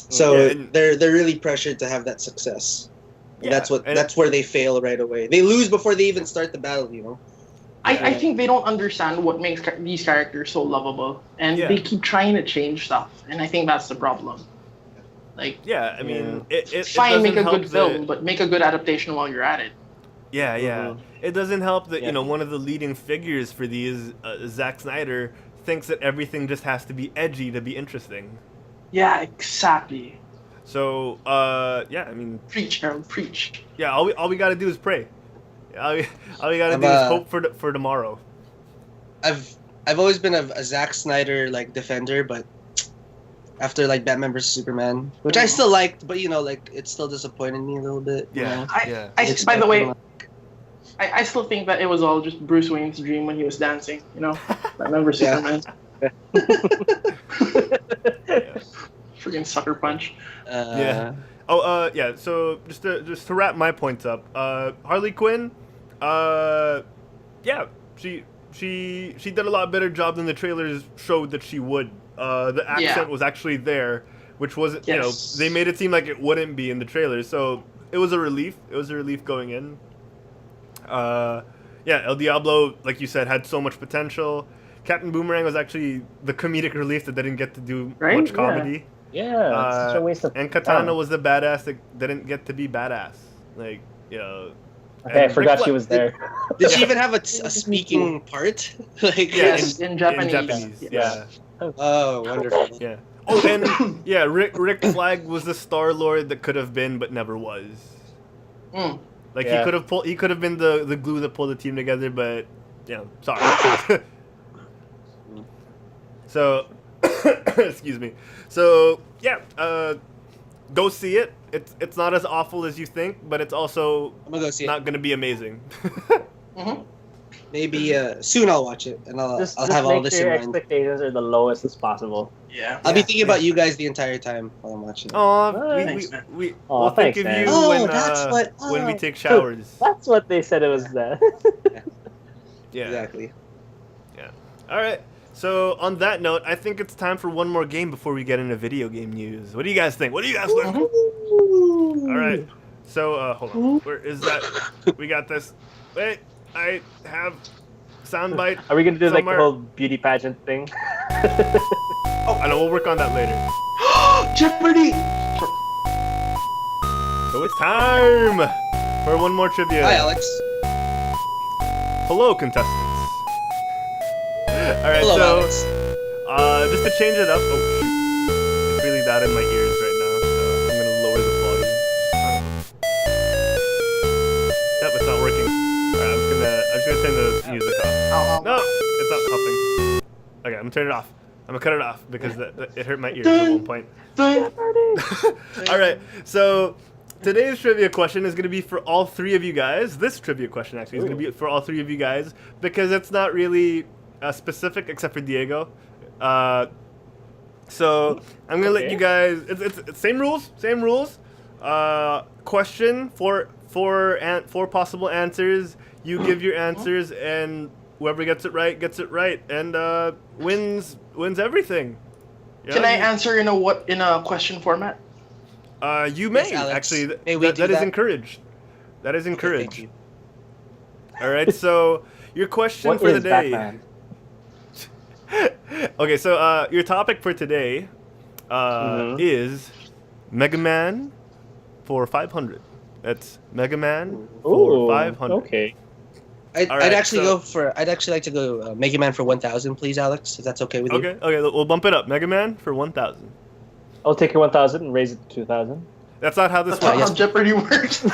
So Yeah, and- they're really pressured to have that success. And Yeah, that's where they fail right away. They lose before they even start the battle. You know. I think they don't understand what makes these characters so lovable, and they keep trying to change stuff, and I think that's the problem. Like, yeah, I mean, it fine, make a doesn't good help film, that- but make a good adaptation while you're at it. Yeah, yeah. It doesn't help that, Yeah. one of the leading figures for these, Zack Snyder, thinks that everything just has to be edgy to be interesting. Yeah, exactly. So, yeah, I mean, Preach, Herald, preach. yeah, all we gotta do is pray. All we gotta do is hope for tomorrow. I've always been a Zack Snyder like defender, but after like Batman vs Superman, which I still liked, but it still disappointed me a little bit. Yeah, yeah. By the way, I still think that it was all just Bruce Wayne's dream when he was dancing. Batman vs Superman. Freaking sucker punch. Yeah. Oh, yeah. So just to wrap my points up, Harley Quinn, yeah, she did a lot better job than the trailers showed that she would. The accent was actually there, which wasn't. Yes. They made it seem like it wouldn't be in the trailers, so it was a relief. It was a relief going in. Yeah, El Diablo, like you said, had so much potential. Captain Boomerang was actually the comedic relief that didn't get to do much comedy. Yeah, it's such a waste of And Katana time. was the badass that didn't get to be badass. Like, Okay, I forgot she was there. Did she even have a speaking part? Like, Yeah, Yes, in Japanese. yeah. Oh, wonderful. Yeah. Oh, and yeah, Rick Flag was the Star Lord that could have been but never was. Mm. Like Yeah. he could have been the glue that pulled the team together, but sorry. So, excuse me. So yeah, go see it. It's not as awful as you think, but it's also I'm gonna go see it. not going to be amazing. Maybe soon I'll watch it, and I'll Just have all make this sure in your mind. expectations are the lowest as possible. Yeah. I'll be thinking about you guys the entire time while I'm watching it. Oh, Thanks, we Aw, we'll think thanks, of man. you Oh, when that's when we what- take showers. That's what they said it was that. Yeah. Exactly. Yeah. All right. So on that note, I think it's time for one more game before we get into video game news. What do you guys think? What do you guys think? All right. So hold on. Where is that? We got this. Wait, I have soundbite. Are we gonna do like somewhere. the whole beauty pageant thing? Oh, I know. We'll work on that later. Jeopardy! So it's time for one more trivia. Hi, Alex. Hello, contestants. All right. Hello, so Alex. just to change it up. Oh shoot! It's really loud in my ears right now, so I'm gonna lower the volume. Yep, it's not working. Alright, I'm just gonna turn the music off. No, it's not popping. Okay, I'm gonna turn it off. I'm gonna cut it off because it hurt my ears at one point. Alright, so today's trivia question is gonna be for all three of you guys. This trivia question actually is gonna be for all three of you guys because it's not really specific except for Diego. So I'm gonna let you guys. It's same rules. Question four possible answers. You give your answers, and whoever gets it right, and wins everything. Yeah, Can I answer in a question format? You may Yes, Alex. actually. May we do That is that? encouraged. That is Thank encouraged. you. All right. So your question What for the is day. Batman? Okay, so your topic for today is Mega Man for 500. That's Mega Man for Ooh, 500. okay. I'd All right, actually so- I'd actually like to go Mega Man for 1,000, please, Alex, if that's okay with you. Okay, we'll bump it up. Mega Man for 1,000. I'll take your 1,000 and raise it to 2,000. That's not how this That's not works. how Jeopardy works.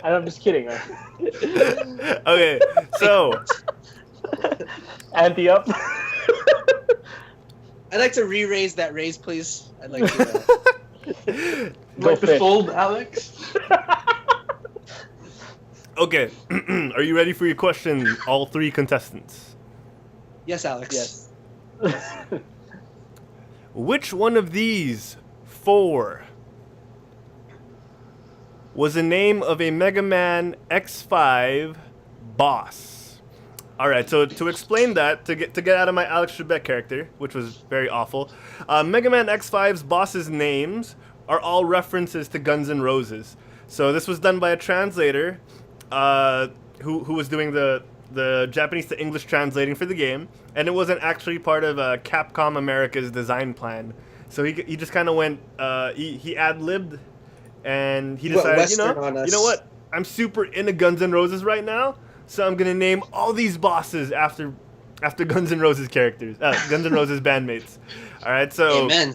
I'm just kidding. Okay, so Ante up. I'd like to re-raise that raise, please. I'd like to. Like the fit. fold, Alex. okay, are you ready for your question, all three contestants? Yes, Alex. Yes. Which one of these four was the name of a Mega Man X5 boss? All right, so to explain that, to get out of my Alex Trebek character, which was very awful, Mega Man X5's bosses' names are all references to Guns N' Roses. So this was done by a translator who was doing the Japanese to English translating for the game, and it wasn't actually part of Capcom America's design plan. So he just kind of went, he ad-libbed and he He went decided, Western on us. you know what? I'm super into Guns N' Roses right now, so I'm gonna name all these bosses after Guns N' Roses characters, Guns N' Roses bandmates. All right, so Amen.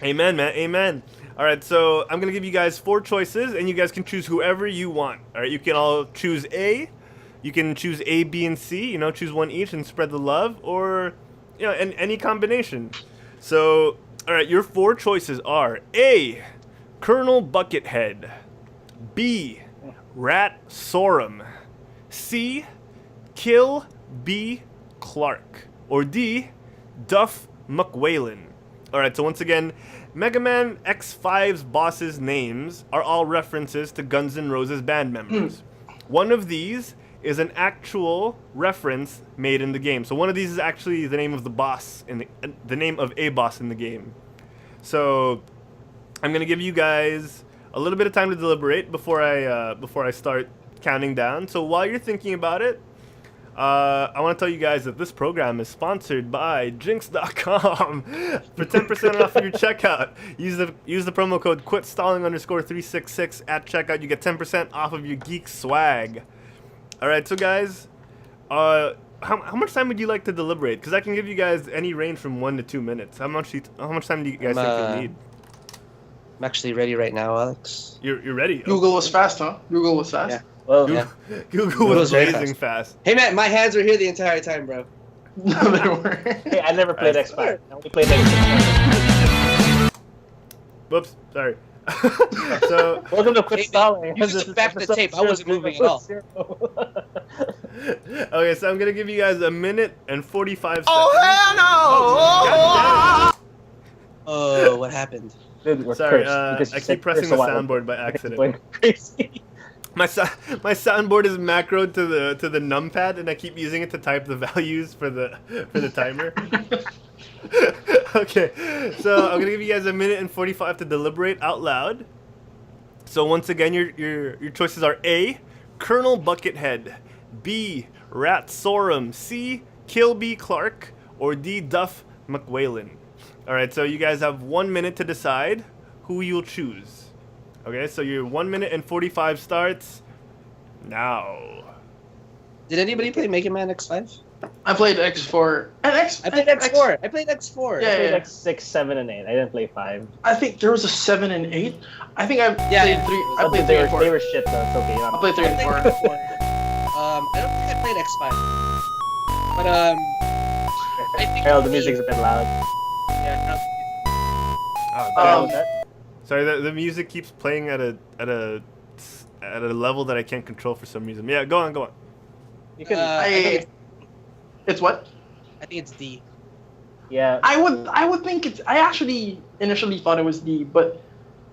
amen, man, amen. All right, so I'm gonna give you guys 4 choices, and you guys can choose whoever you want. All right, you can all choose A. You can choose A, B, and C. Choose one each and spread the love, or any combination. So, all right, your 4 choices are A, Colonel Buckethead, B, Rat Sorum, C, Kill B Clark, or D, Duff McWhalen. Alright, so once again, Mega Man X5's bosses' names are all references to Guns N' Roses band members. One of these is an actual reference made in the game. So one of these is actually the name of the boss in the name of a boss in the game. So I'm gonna give you guys a little bit of time to deliberate before I start counting down. So while you're thinking about it, I want to tell you guys that this program is sponsored by Jinx.com. For 10% off of your checkout, use the promo code QuitStalling_366 at checkout. You get 10% off of your geek swag. All right, so guys, how much time would you like to deliberate? Because I can give you guys any range from 1 to 2 minutes. How much time do you guys think you need? I'm actually ready right now, Alex. You're ready. Google was fast, huh? Google was fast. Yeah. Well, Google was very blazing fast. Hey, Matt, my hands were here the entire time, bro. No, they weren't. hey, I never played X5. I only played X6. Whoops, sorry. So Welcome to Quit Stalling. You just back the tape. I wasn't moving at all. okay, so I'm gonna give you guys 1 minute and 45 seconds. Oh, hell no! Oh, what happened? Dude, we're Sorry, cursed because I you said keep pressing curse the a while soundboard ago. by It's accident. going crazy. My soundboard is macroed to the numpad, and I keep using it to type the values for the timer. Okay, so I'm gonna give you guys 1 minute and 45 to deliberate out loud. So once again, your choices are A, Colonel Buckethead, B, Rat Sorum, C, Kill B Clark, or D, Duff McWhalen. All right, so you guys have 1 minute to decide who you'll choose. Okay, so your 1 minute and 45 starts now. Did anybody play Mega Man X5? I played X4. And I played X4. I played X4. Yeah. I played X6, 7, and 8. I didn't play 5. I think there was a 7 and 8. I think I played Yeah. 3. I But played 3 they and 4. were shit though. It's okay. I played 3 and 4. I don't think I played X5. But I think Harold, the music's a bit loud. Yeah, Sorry, the music keeps playing at a level that I can't control for some reason. Yeah, go on. You can, It's what? I think it's D. yeah. I would think it's. I actually initially thought it was D, but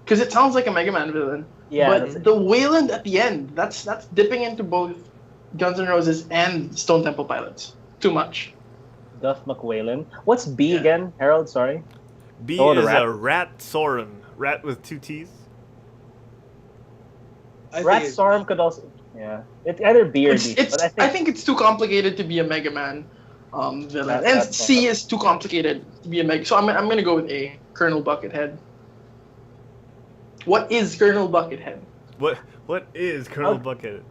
because it sounds like a Mega Man villain. Yeah, But that's- the Wayland at the end, that's dipping into both Guns N' Roses and Stone Temple Pilots. Too much. Duff McWhalen. What's B Yeah. again, Harold? Sorry. B Oh, the is rat. a Rat Sorum. Rat with 2 T's. Rat Storm could also. Yeah. It's either B or D. But I think it's too complicated to be a Mega Man villain, and That's C is too complicated to be a Mega. So I'm gonna go with A, Colonel Buckethead. What is Colonel Buckethead? What is Colonel Buckethead?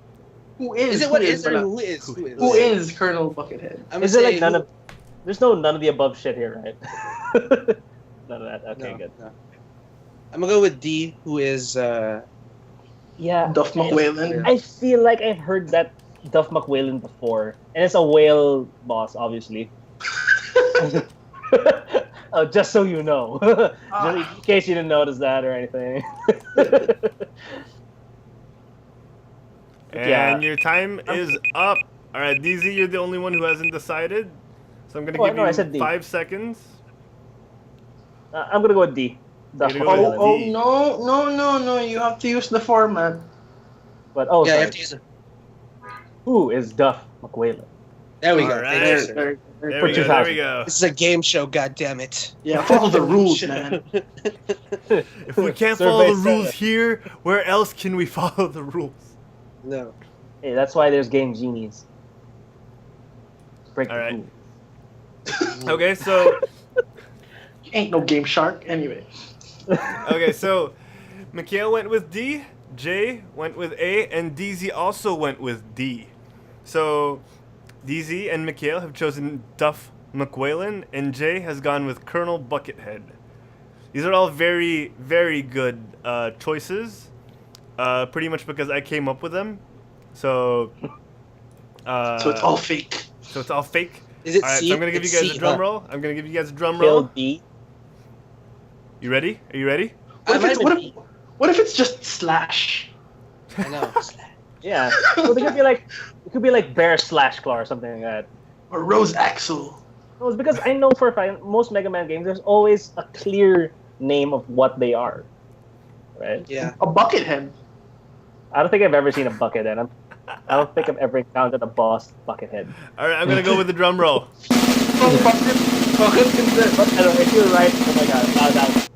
Who is? Is it what who is or Colonel- who is? Who is Colonel Buckethead? I'm Is it like none of? There's no none of the above shit here, right? None of that. Okay, good. No. I'm gonna go with D, who is Yeah. Duff McWhalen. I feel like I've heard that Duff McWhalen before, and it's a whale boss, obviously. Oh, just so you know, just in case you didn't notice that or anything. And Yeah. your time is up. All right, DZ, you're the only one who hasn't decided. So I'm going to Oh, give no, I you said D. 5 seconds. I'm gonna go with D. Duff You're gonna go with McWhalen. Oh no! You have to use the format. But yeah, you sorry. have to use it. Who is Duff McWhalen? There we go. All Thank you, right. sir. There For we go. There 2000. we go. This is a game show, goddammit. Yeah, follow the rules, man. If we can't Survey follow the said rules it. here, where else can we follow the rules? No. Hey, that's why there's game genies. Break All the right. rules. Okay, so Ain't no Game Shark. Anyway. okay, so Mikhail went with D, Jay went with A, and DZ also went with D. So DZ and Mikhail have chosen Duff McWhalen, and Jay has gone with Colonel Buckethead. These are all very, very good choices, pretty much because I came up with them. So it's all fake. So it's all fake? Is it All right, C? so I'm going to give you guys a drum roll. Kill D. You ready? Are you ready? What if it's just Slash? I know. Yeah. Well, it could be like Bear Slash Claw or something like that. Or Rose Axel? No, it's because I know for a fact most Mega Man games there's always a clear name of what they are, right? Yeah. A Buckethead? I don't think I've ever seen a Buckethead. I don't think I've ever encountered a boss Buckethead. All right, I'm going to go with the drum roll. If you're right, oh my god, that was...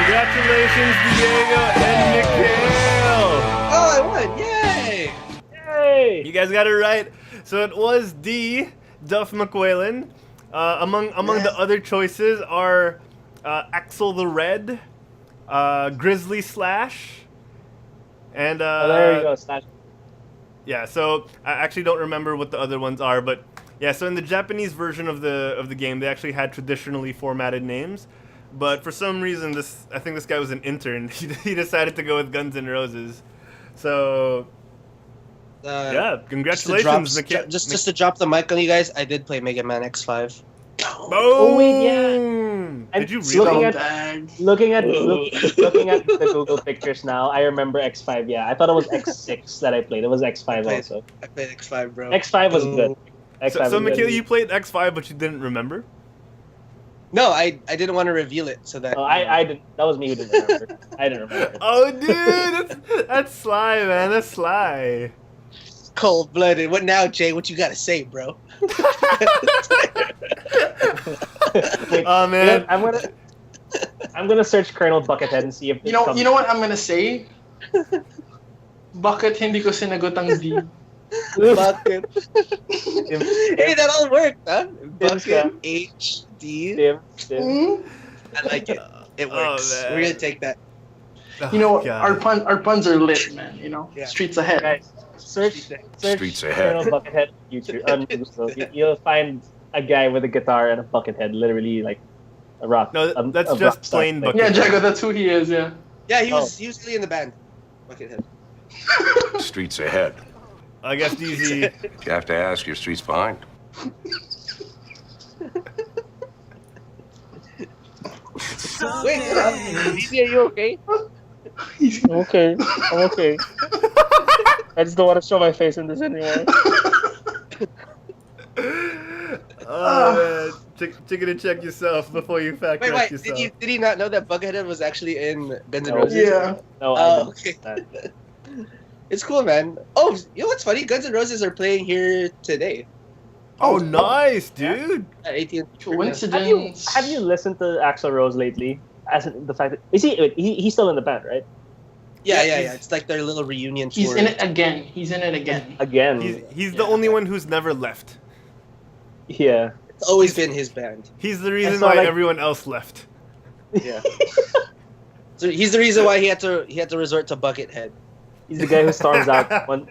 Congratulations, Diego and Mikhail! Oh, I won! Yay! Yay! You guys got it right. So it was D, Duff McWhalen. Among the other choices are Axel the Red, Grizzly Slash, and there you go, Slash. yeah. So I actually don't remember what the other ones are, but yeah. So in the Japanese version of the game, they actually had traditionally formatted names. But for some reason, I think this guy was an intern. He decided to go with Guns N' Roses. So, yeah, congratulations, Mikhail. Just to drop the mic on you guys, I did play Mega Man X5. Boom! Oh wait, yeah. Did you really? Looking at the Google pictures now, I remember X5. Yeah, I thought it was X6 that I played. It was X5 also. I played X5, bro. X5 was good. X5 So was Mikhail, good. you played X5, but you didn't remember? No, I didn't want to reveal it, so that. Oh, I didn't. That was me who didn't remember. I didn't remember. Oh, dude, that's sly, man. That's sly. Cold-blooded. What now, Jay? What you gotta say, bro? Oh man, I'm gonna search Colonel Buckethead and see if You know what I'm gonna say? Bakit hindi ko sinagot ang D? Bucket. Hey, that all worked, huh? Bucket, H, D. I like it. It works. man. We're gonna take that. Oh, You know, God. our puns are lit, man. You know, Yeah. streets ahead. Guys, search Streets ahead. Colonel Buckethead YouTube on Google. You'll find a guy with a guitar and a bucket head, literally like a rock. No, that's a just rock star plain thing. Buckethead. Yeah, Jago, that's who he is. Yeah. Yeah, he was really in the band. Buckethead. Streets ahead. I guess DZ. You have to ask your streets behind. Wait, are you okay? Okay, I'm okay. I just don't want to show my face in this anymore. Oh man, check yourself before you fact check Wait, yourself. did he not know that Buckethead was actually in Guns N' No. Roses? Yeah. No, I Oh, don't. okay. It's cool, man. Oh, you know what's funny? Guns N' Roses are playing here today Oh, nice, dude. at AT&T. Coincidence. Have you listened to Axl Rose lately? As in the fact that he's still in the band, right? Yeah. he's- It's like their little reunion tour. He's in it again. He's in it again. Again. He's the only one who's never left. Yeah. It's always been his band. He's the reason saw, why like- everyone else left. Yeah. So he's the reason why he had to resort to Buckethead. He's the guy who storms out when.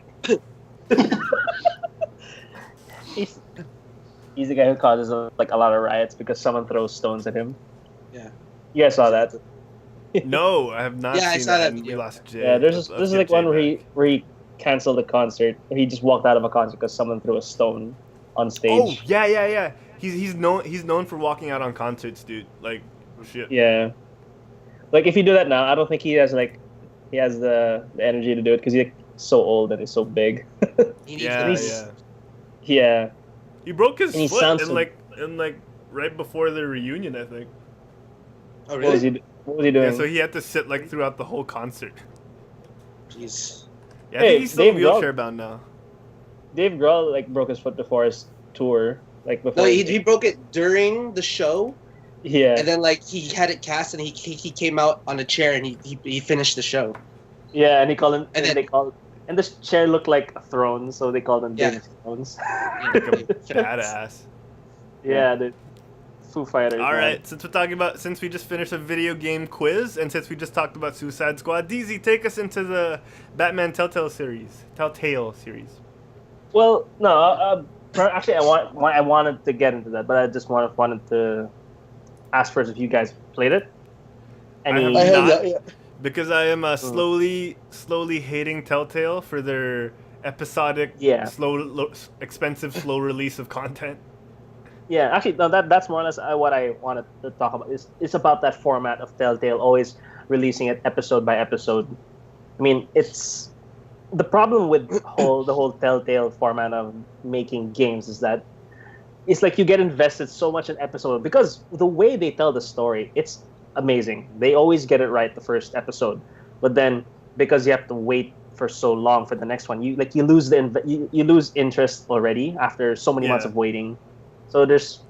He's the guy who causes like a lot of riots because someone throws stones at him. Yeah. You guys saw that? No, I have not Yeah, I seen saw that and we video. lost Jay. Yeah, there's Let's like get one Jay where back. he canceled the concert. He just walked out of a concert because someone threw a stone on stage. Oh yeah. He's known for walking out on concerts, dude. Like, oh, shit. Yeah. Like if you do that now, I don't think he has the energy to do it because he's so old and he's so big. He needs Yeah, the- yeah. Yeah. He broke his And he foot sounds in so- like right before the reunion, I think. Oh, What was really? he doing? Yeah, so he had to sit like throughout the whole concert. Jeez. Yeah, I Hey, think he's still Dave wheelchair Grohl- bound now. Dave Grohl like broke his foot before his tour. Like before. No, he broke it during the show, yeah. and then like he had it cast, and he came out on a chair, and he finished the show. Yeah, and he called him. And then- And the chair looked like a throne, so they called him Yeah. David Thrones. Like a badass. Yeah, dude. Foo Fighters. All man. right, since we just finished a video game quiz, and since we just talked about Suicide Squad, DZ, take us into the Batman Telltale series. Well, no. Actually, I wanted to get into that, but I just wanted to ask first if you guys played it. I have I have not, that, because I am slowly hating Telltale for their episodic, expensive, slow release of content. Yeah, actually, no, that's more or less what I wanted to talk about. It's about that format of Telltale always releasing it episode by episode. I mean, it's the problem with the whole Telltale format of making games is that it's like you get invested so much in episode because the way they tell the story, it's amazing. They always get it right the first episode, but then because you have to wait for so long for the next one, you lose you lose interest already after so many months of waiting. So there's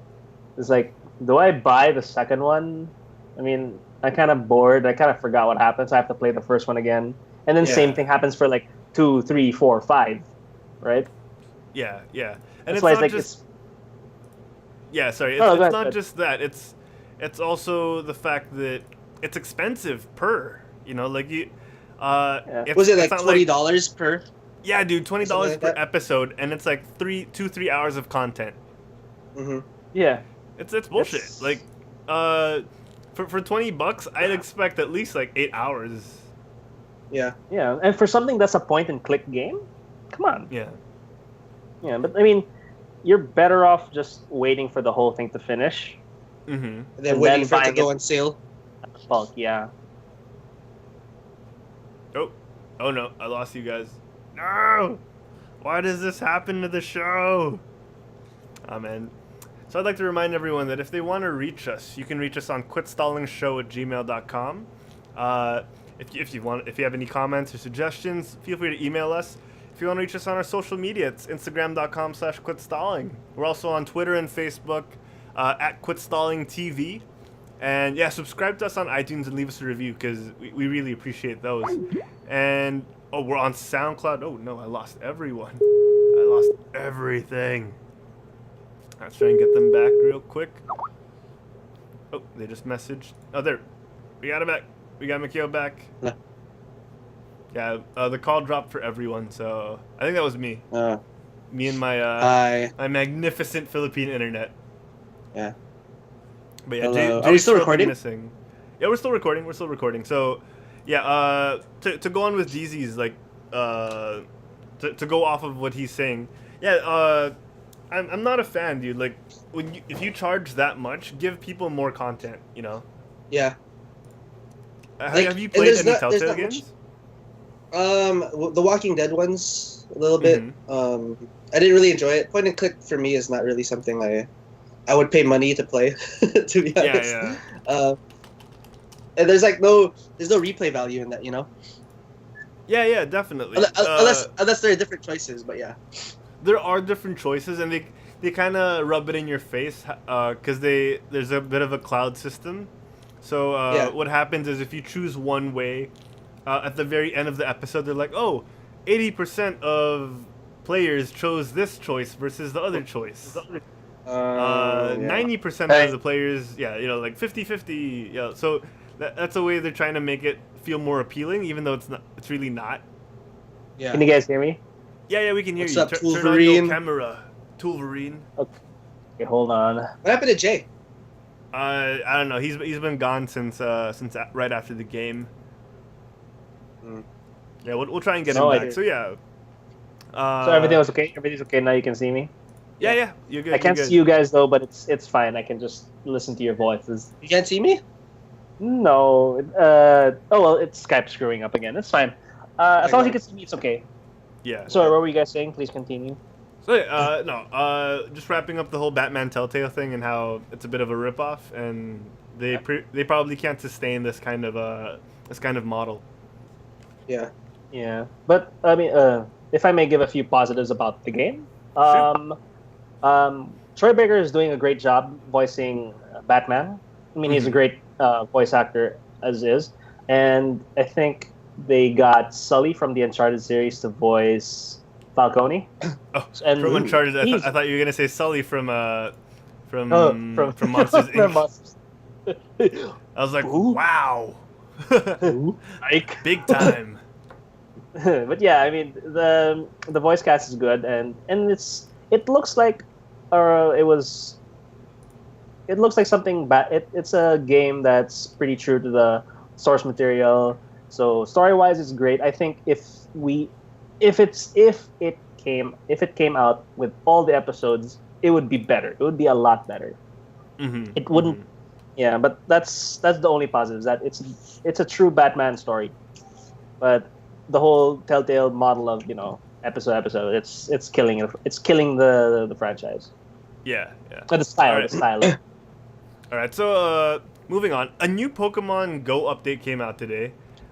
like, do I buy the second one? I mean, I'm kind of bored. I kind of forgot what happens. I have to play the first one again, and then same thing happens for like 2, 3, 4, 5, right? Yeah. And that's why it's not just that. It's also the fact that it's expensive per. You know, like you. Was it like $20 per? Yeah, dude, $20 like per that? episode, and it's like 3 hours of content. Mm-hmm. Yeah, it's bullshit. Like, for $20, I'd expect at least like 8 hours. Yeah. Yeah, and for something that's a point-and-click game, come on. Yeah. Yeah, but I mean, you're better off just waiting for the whole thing to finish. Mm-hmm. And then waiting for it to go on sale. Bulk, yeah. Oh no, I lost you guys. No! Why does this happen to the show? Oh man. So I'd like to remind everyone that if they want to reach us, you can reach us on quitstallingShow@gmail.com. If you have any comments or suggestions, feel free to email us. If you want to reach us on our social media, it's instagram.com/quitstalling. We're also on Twitter and Facebook at quitstallingtv. And yeah, subscribe to us on iTunes and leave us a review because we really appreciate those. And we're on SoundCloud. Oh no, I lost everyone. I lost everything. Let's try and get them back real quick. Oh, they just messaged. Oh, there. We got it back. We got Mikhail back. Yeah, the call dropped for everyone, so I think that was me. Me and my my magnificent Philippine internet. Yeah. But yeah, Are we still recording? Missing. Yeah, we're still recording. So, yeah, to go on with DZ's, like, to go off of what he's saying. Yeah, I'm not a fan, dude. Like, if you charge that much, give people more content. You know. Yeah. Have you played any Telltale games? The Walking Dead ones a little bit. Mm-hmm. I didn't really enjoy it. Point and click for me is not really something I would pay money to play. To be honest. Yeah. And there's no replay value in that, you know. Yeah, definitely. Unless there are different choices, but yeah. There are different choices, and they kind of rub it in your face because there's a bit of a cloud system. So what happens is if you choose one way, at the very end of the episode, they're like, oh, 80% of players chose this choice versus the other choice. 90% of the players, like 50-50. Yeah, so that's a way they're trying to make it feel more appealing, even though it's really not. Yeah. Can you guys hear me? Yeah, we can hear What's you. up, Turn on your Toolverine? camera, Toolverine. Okay, hold on. What happened to Jay? I don't know. He's been gone since right after the game. Yeah, we'll try and get him back. So yeah. So everything was okay. Everything's okay now. You can see me. Yeah, you're good. I can't see you guys though, but it's fine. I can just listen to your voices. You can't see me? No. Oh well, it's Skype screwing up again. It's fine. As long as you can see me, it's okay. Yeah. Sorry, what were you guys saying? Please continue. So just wrapping up the whole Batman Telltale thing and how it's a bit of a ripoff, and they probably can't sustain this kind of model. Yeah. Yeah, but I mean, if I may give a few positives about the game, Sure. Troy Baker is doing a great job voicing Batman. I mean, he's a great voice actor as is, and I think they got Sully from the Uncharted series to voice Falcone. Oh, and from Uncharted, I thought you were gonna say Sully from from from Monsters from Inc. Monsters. I was like, Ooh. wow, Ike. big time. But yeah, I mean the voice cast is good, and it looks like it looks like something bad. It's a game that's pretty true to the source material. So story wise, it's great. I think if it came out with all the episodes, it would be better. It would be a lot better. Mm-hmm. It wouldn't. Yeah, but that's the only positive, is that it's a true Batman story. But the whole Telltale model of episode, it's killing the franchise. Yeah. The style, All right. the style. All right, so moving on. A new Pokemon Go update came out today.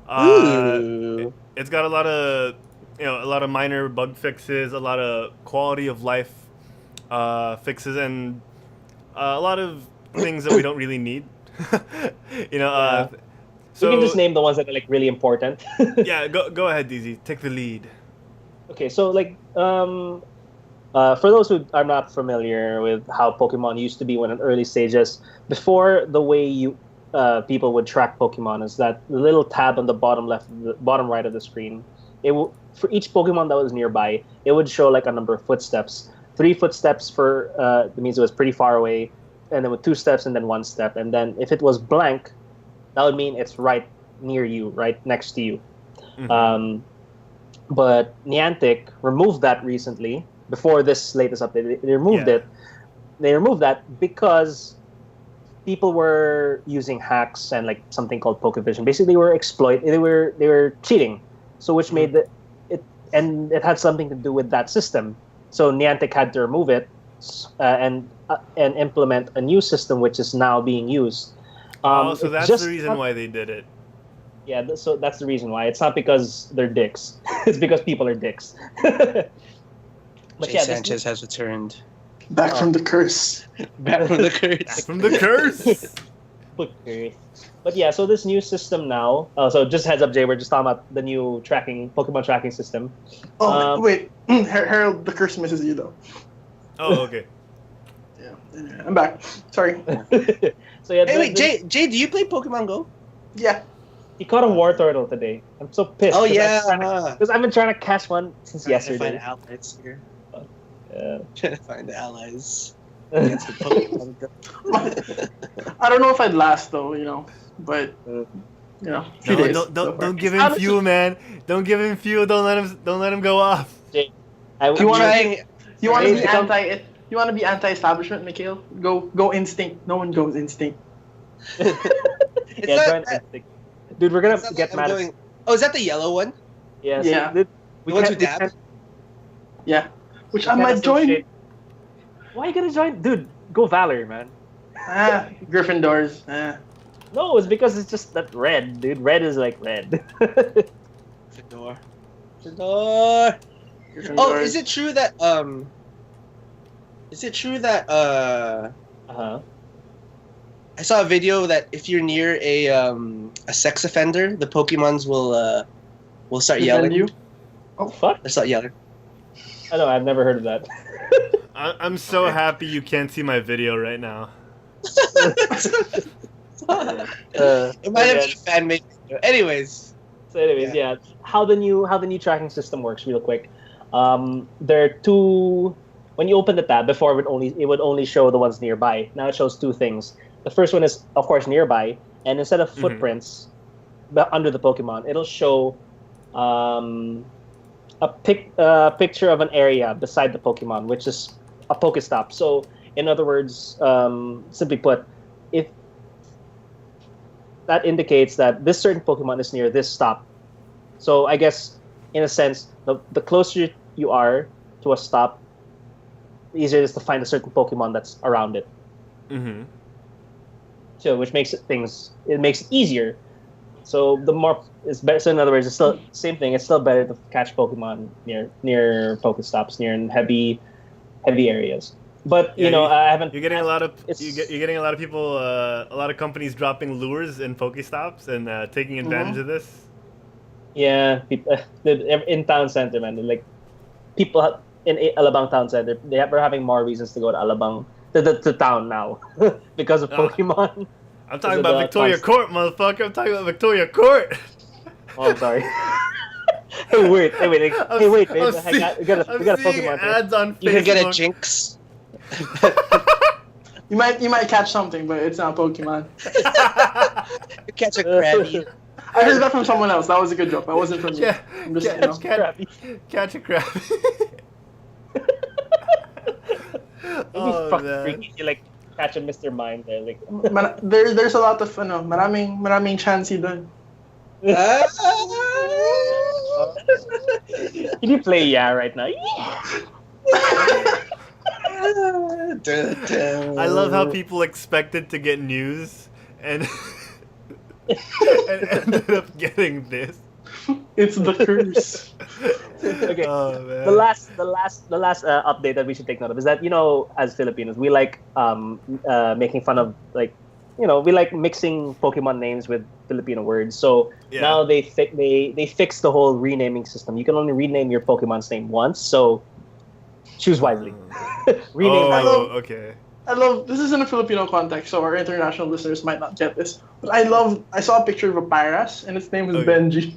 Ooh. It's got a lot of minor bug fixes, a lot of quality of life fixes, and a lot of things that we don't really need. So We can just name the ones that are like really important. yeah, go ahead, DZ. Take the lead. Okay, so for those who are not familiar with how Pokemon used to be when in early stages, before the way people would track Pokemon is that the little tab on the bottom right of the screen, for each Pokemon that was nearby, it would show like a number of footsteps. 3 footsteps that means it was pretty far away, and then with 2 steps and then 1 step, and then if it was blank, that would mean it's right near you, right next to you. Mm-hmm. But Niantic removed that recently. Before this latest update, they removed it. They removed that because people were using hacks and like something called Pokevision. Basically, they were cheating. So which made it had something to do with that system. So Niantic had to remove it and implement a new system, which is now being used. So that's the reason why they did it. Yeah, so that's the reason why. It's not because they're dicks. It's because people are dicks. But yeah, Sanchez has returned. Back from the curse. Back from the curse. From the curse. Okay. But yeah, so this new system now. So just heads up, Jay, we're just talking about the new Pokemon tracking system. Oh wait, Herald, the curse misses you though. Oh, okay. Yeah, I'm back. Sorry. So yeah. Hey, wait, Jay, do you play Pokemon Go? Yeah. He caught a war turtle today. I'm so pissed. Oh yeah. Because I've been trying to catch one since yesterday. Trying to find allies here. Yeah. Trying to find the allies against the Pokemon Go. I don't know if I'd last though, but few days. Don't give him fuel, man. Don't give him fuel. Don't let him go off. Jay, You want Jay, to be anti-establishment, Mikhail? Go instinct. No one goes instinct. It's yeah, not join that- instinct. Dude, we're gonna it's not get like I'm mad. going- Oh, is that the yellow one? Yeah. Yeah. See, The ones with dab? Yeah. Which I might join. Why are you gonna join? Dude, go Valor, man. Gryffindors. No, it's because it's just that red, dude. Red is like red. Fedor. Oh, is it true that Uh-huh. I saw a video that if you're near a sex offender, the Pokemons will start yelling. You? Oh, fuck. They start yelling. I know, I've never heard of that. I'm so happy you can't see my video right now. It might have been a fan made video. Anyways. So anyways, yeah. How the new tracking system works real quick. There are 2 when you open the tab before it would only show the ones nearby. Now it shows 2 things. The first one is of course nearby, and instead of footprints under the Pokemon, it'll show a picture of an area beside the Pokemon, which is a Pokestop. So in other words, simply put, if that indicates that this certain Pokemon is near this stop. So I guess in a sense, the closer you are to a stop, the easier it is to find a certain Pokemon that's around it. Mm-hmm. So which makes it makes it easier. So the more it's better. So in other words, it's still same thing. It's still better to catch Pokemon near Pokestops, near heavy areas. But I haven't. You're getting a lot of you're getting a lot of people, a lot of companies dropping lures in Pokestops and taking advantage of this. Yeah, in town center, man. Like people in Alabang town center, we're having more reasons to go to Alabang the town now because of Pokemon. I'm talking about Victoria Court, motherfucker. I'm talking about Victoria Court. Oh, I'm sorry. Hey, wait, babe. We got a Pokemon. Ads on Facebook. You can get a Jinx. You might catch something, but it's not Pokemon. You catch a Krabby. I heard that from someone else. That was a good joke. That wasn't from me. Yeah, I'm just, you know. catch a crab. Oh, fucking freaky. You like catch a Mr. Mind there, like. There's a lot of maraming chancey dun. Can you play right now? I love how people expected to get news and and ended up getting this. It's the curse. Okay. Oh, man. The last update that we should take note of is that, you know, as Filipinos, we like making fun of, like, you know, we like mixing Pokemon names with Filipino words. So now they fixed the whole renaming system. You can only rename your Pokemon's name once, so choose wisely. Rename. Okay. I love this is in a Filipino context, so our international listeners might not get this. But I saw a picture of a Pyras, and its name is Benji.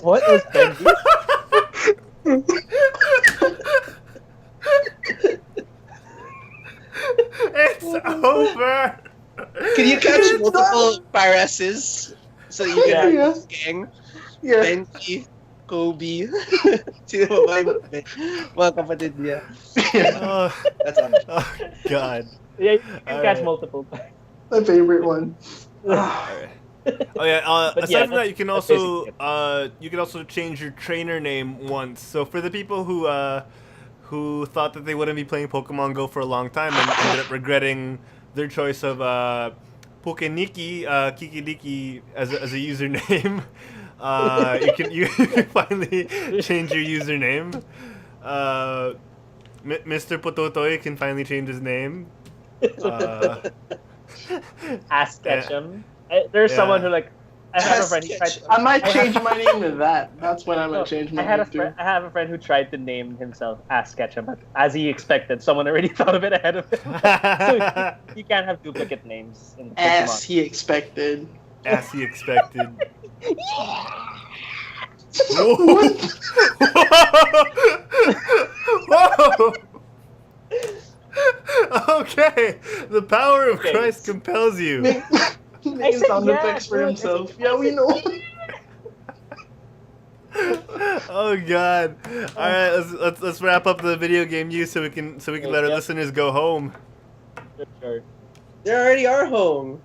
What is Benji? It's over. Can you catch multiple Pyrases so you can have a gang? Yeah. Benji, Kobe. Sino ba mga kapatid niya? Oh, That's on. oh God. Yeah, you can catch multiple. My favorite one. Alright. Oh yeah. But Aside from that, you can also change your trainer name once. So for the people who thought that they wouldn't be playing Pokemon Go for a long time and ended up regretting their choice of Pokeniki, Kikidiki as a username, you can finally change your username. Mr. Pototoy can finally change his name. Ask Ketchum. There's someone who like. I have a friend who tried. I might change my name to that. That's when I might change my name to. I have a friend who tried to name himself Ask Ketchum, but as he expected, someone already thought of it ahead of him. So you can't have duplicate names in Pokemon. As he expected. As he expected. Whoa! Okay, the power of Christ compels you. Making sound effects for himself. Yeah, we know. Oh God! All right, let's wrap up the video game use so we can let our listeners go home. Sure. They already are home.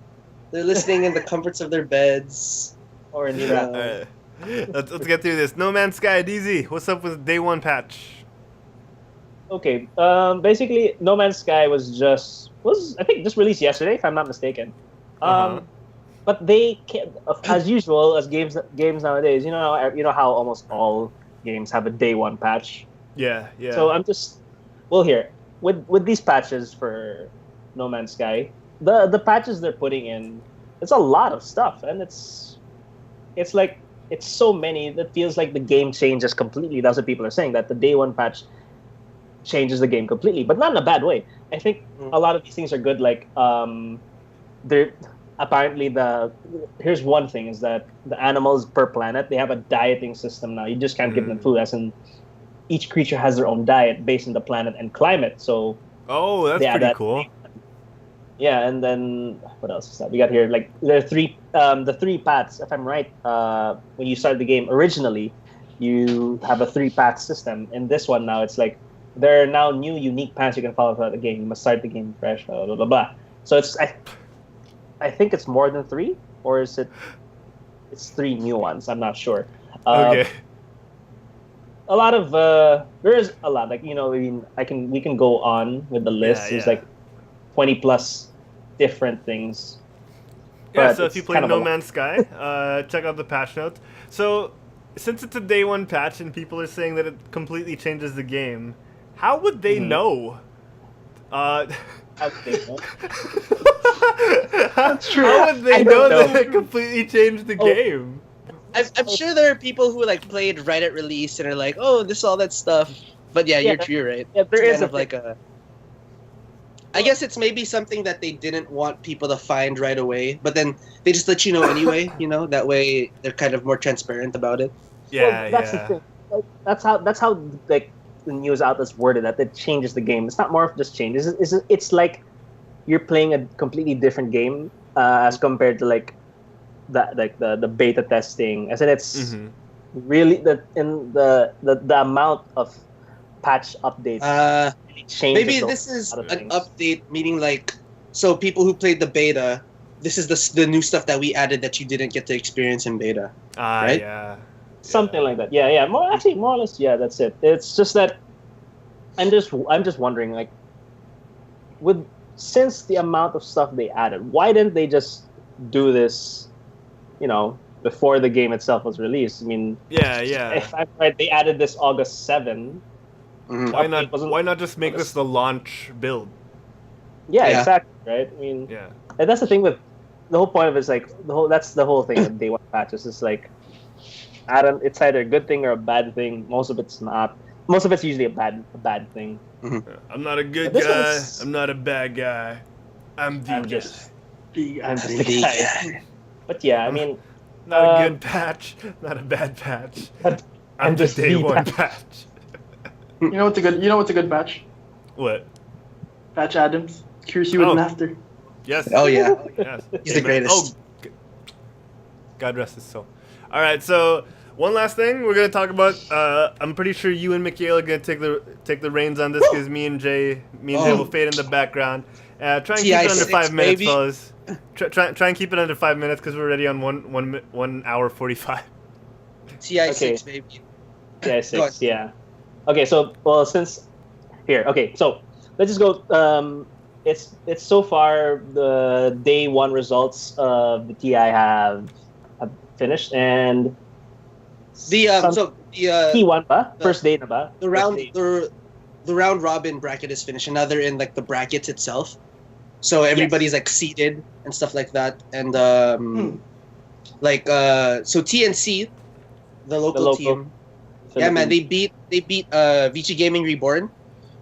They're listening in the comforts of their beds. Or in All right. Let's get through this. No Man's Sky, DZ. What's up with day one patch? Okay. Basically, No Man's Sky was I think just released yesterday, if I'm not mistaken. But they can't, as usual, as games nowadays. You know how almost all games have a day one patch. Yeah. So I'm just here with these patches for No Man's Sky. The patches they're putting in, it's a lot of stuff, and it's like it's so many that feels like the game changes completely. That's what people are saying, that the day one patch changes the game completely, but not in a bad way. I think a lot of these things are good. Like they're apparently here's one thing is that the animals per planet, they have a dieting system now. You just can't give them food, as in each creature has their own diet based on the planet and climate. So that's pretty cool. Yeah, and then what else is that? We got here like there are the 3 paths. If I'm right, when you start the game originally, you have a 3 path system. In this one now, it's like there are now new unique paths you can follow throughout the game. You must start the game fresh, blah blah blah blah. So I think it's more than 3, or is it? It's 3 new ones. I'm not sure. Okay. A lot of there's a lot, like, you know, I mean, we can go on with the list. There's like 20 plus different things. Yeah, but so if you play No Man's Sky, check out the patch notes. So since it's a day one patch and people are saying that it completely changes the game, how would they know? That's true. How would they know that it completely changed the game? I'm sure there are people who like played right at release and are like, "Oh, this all that stuff." But yeah, Yeah, you're right. Yeah, there It's is kind of like a. I guess it's maybe something that they didn't want people to find right away, but then they just let you know anyway. That way they're kind of more transparent about it. Yeah, that's the yeah. thing. Like, that's how like the news outlets worded that. It changes the game. It's not more of just changes. It's like you're playing a completely different game as compared to like the beta testing. As in, it's really the amount of patch updates really changes. Maybe this is an update, meaning like, so people who played the beta, this is the new stuff that we added that you didn't get to experience in beta. Right? Yeah. Something like that. Yeah. More or less. Yeah, that's it. It's just that I'm just wondering, like, since the amount of stuff they added, why didn't they just do this, before the game itself was released? I mean, yeah. If I'm right, they added this August 7. Why not just make this the launch build? Yeah, exactly. Right. I mean, yeah. And that's the thing with the whole point of it is like that's the whole thing with day one patches. It's like, it's either a good thing or a bad thing. Most of it's not. Most of it's usually a bad thing. I'm not a good guy. I'm not a bad guy. I'm just the guy. But yeah, I mean, not a good patch, not a bad patch. I'm just day one patch. You know what's a good patch? What? Patch Adams. Curious you wouldn't have to. Yes. Oh yeah. Yes. He's the greatest. Oh, God rest his soul. All right, so one last thing we're gonna talk about. I'm pretty sure you and Mikhail are gonna take the reins on this because me and Jay will fade in the background. Try and keep it under 5 minutes, baby. fellas. Try and keep it under 5 minutes because we're already on 1 hour 45. TI6 baby. TI6, yeah. Okay, so so let's just go. It's so far the day one results of the TI have finished, and T1 ba? First day na ba? The round robin bracket is finished, and now they're in like the brackets itself. So everybody's like seeded and stuff like that, and so TNC, the local team, yeah man, they beat Vici Gaming Reborn,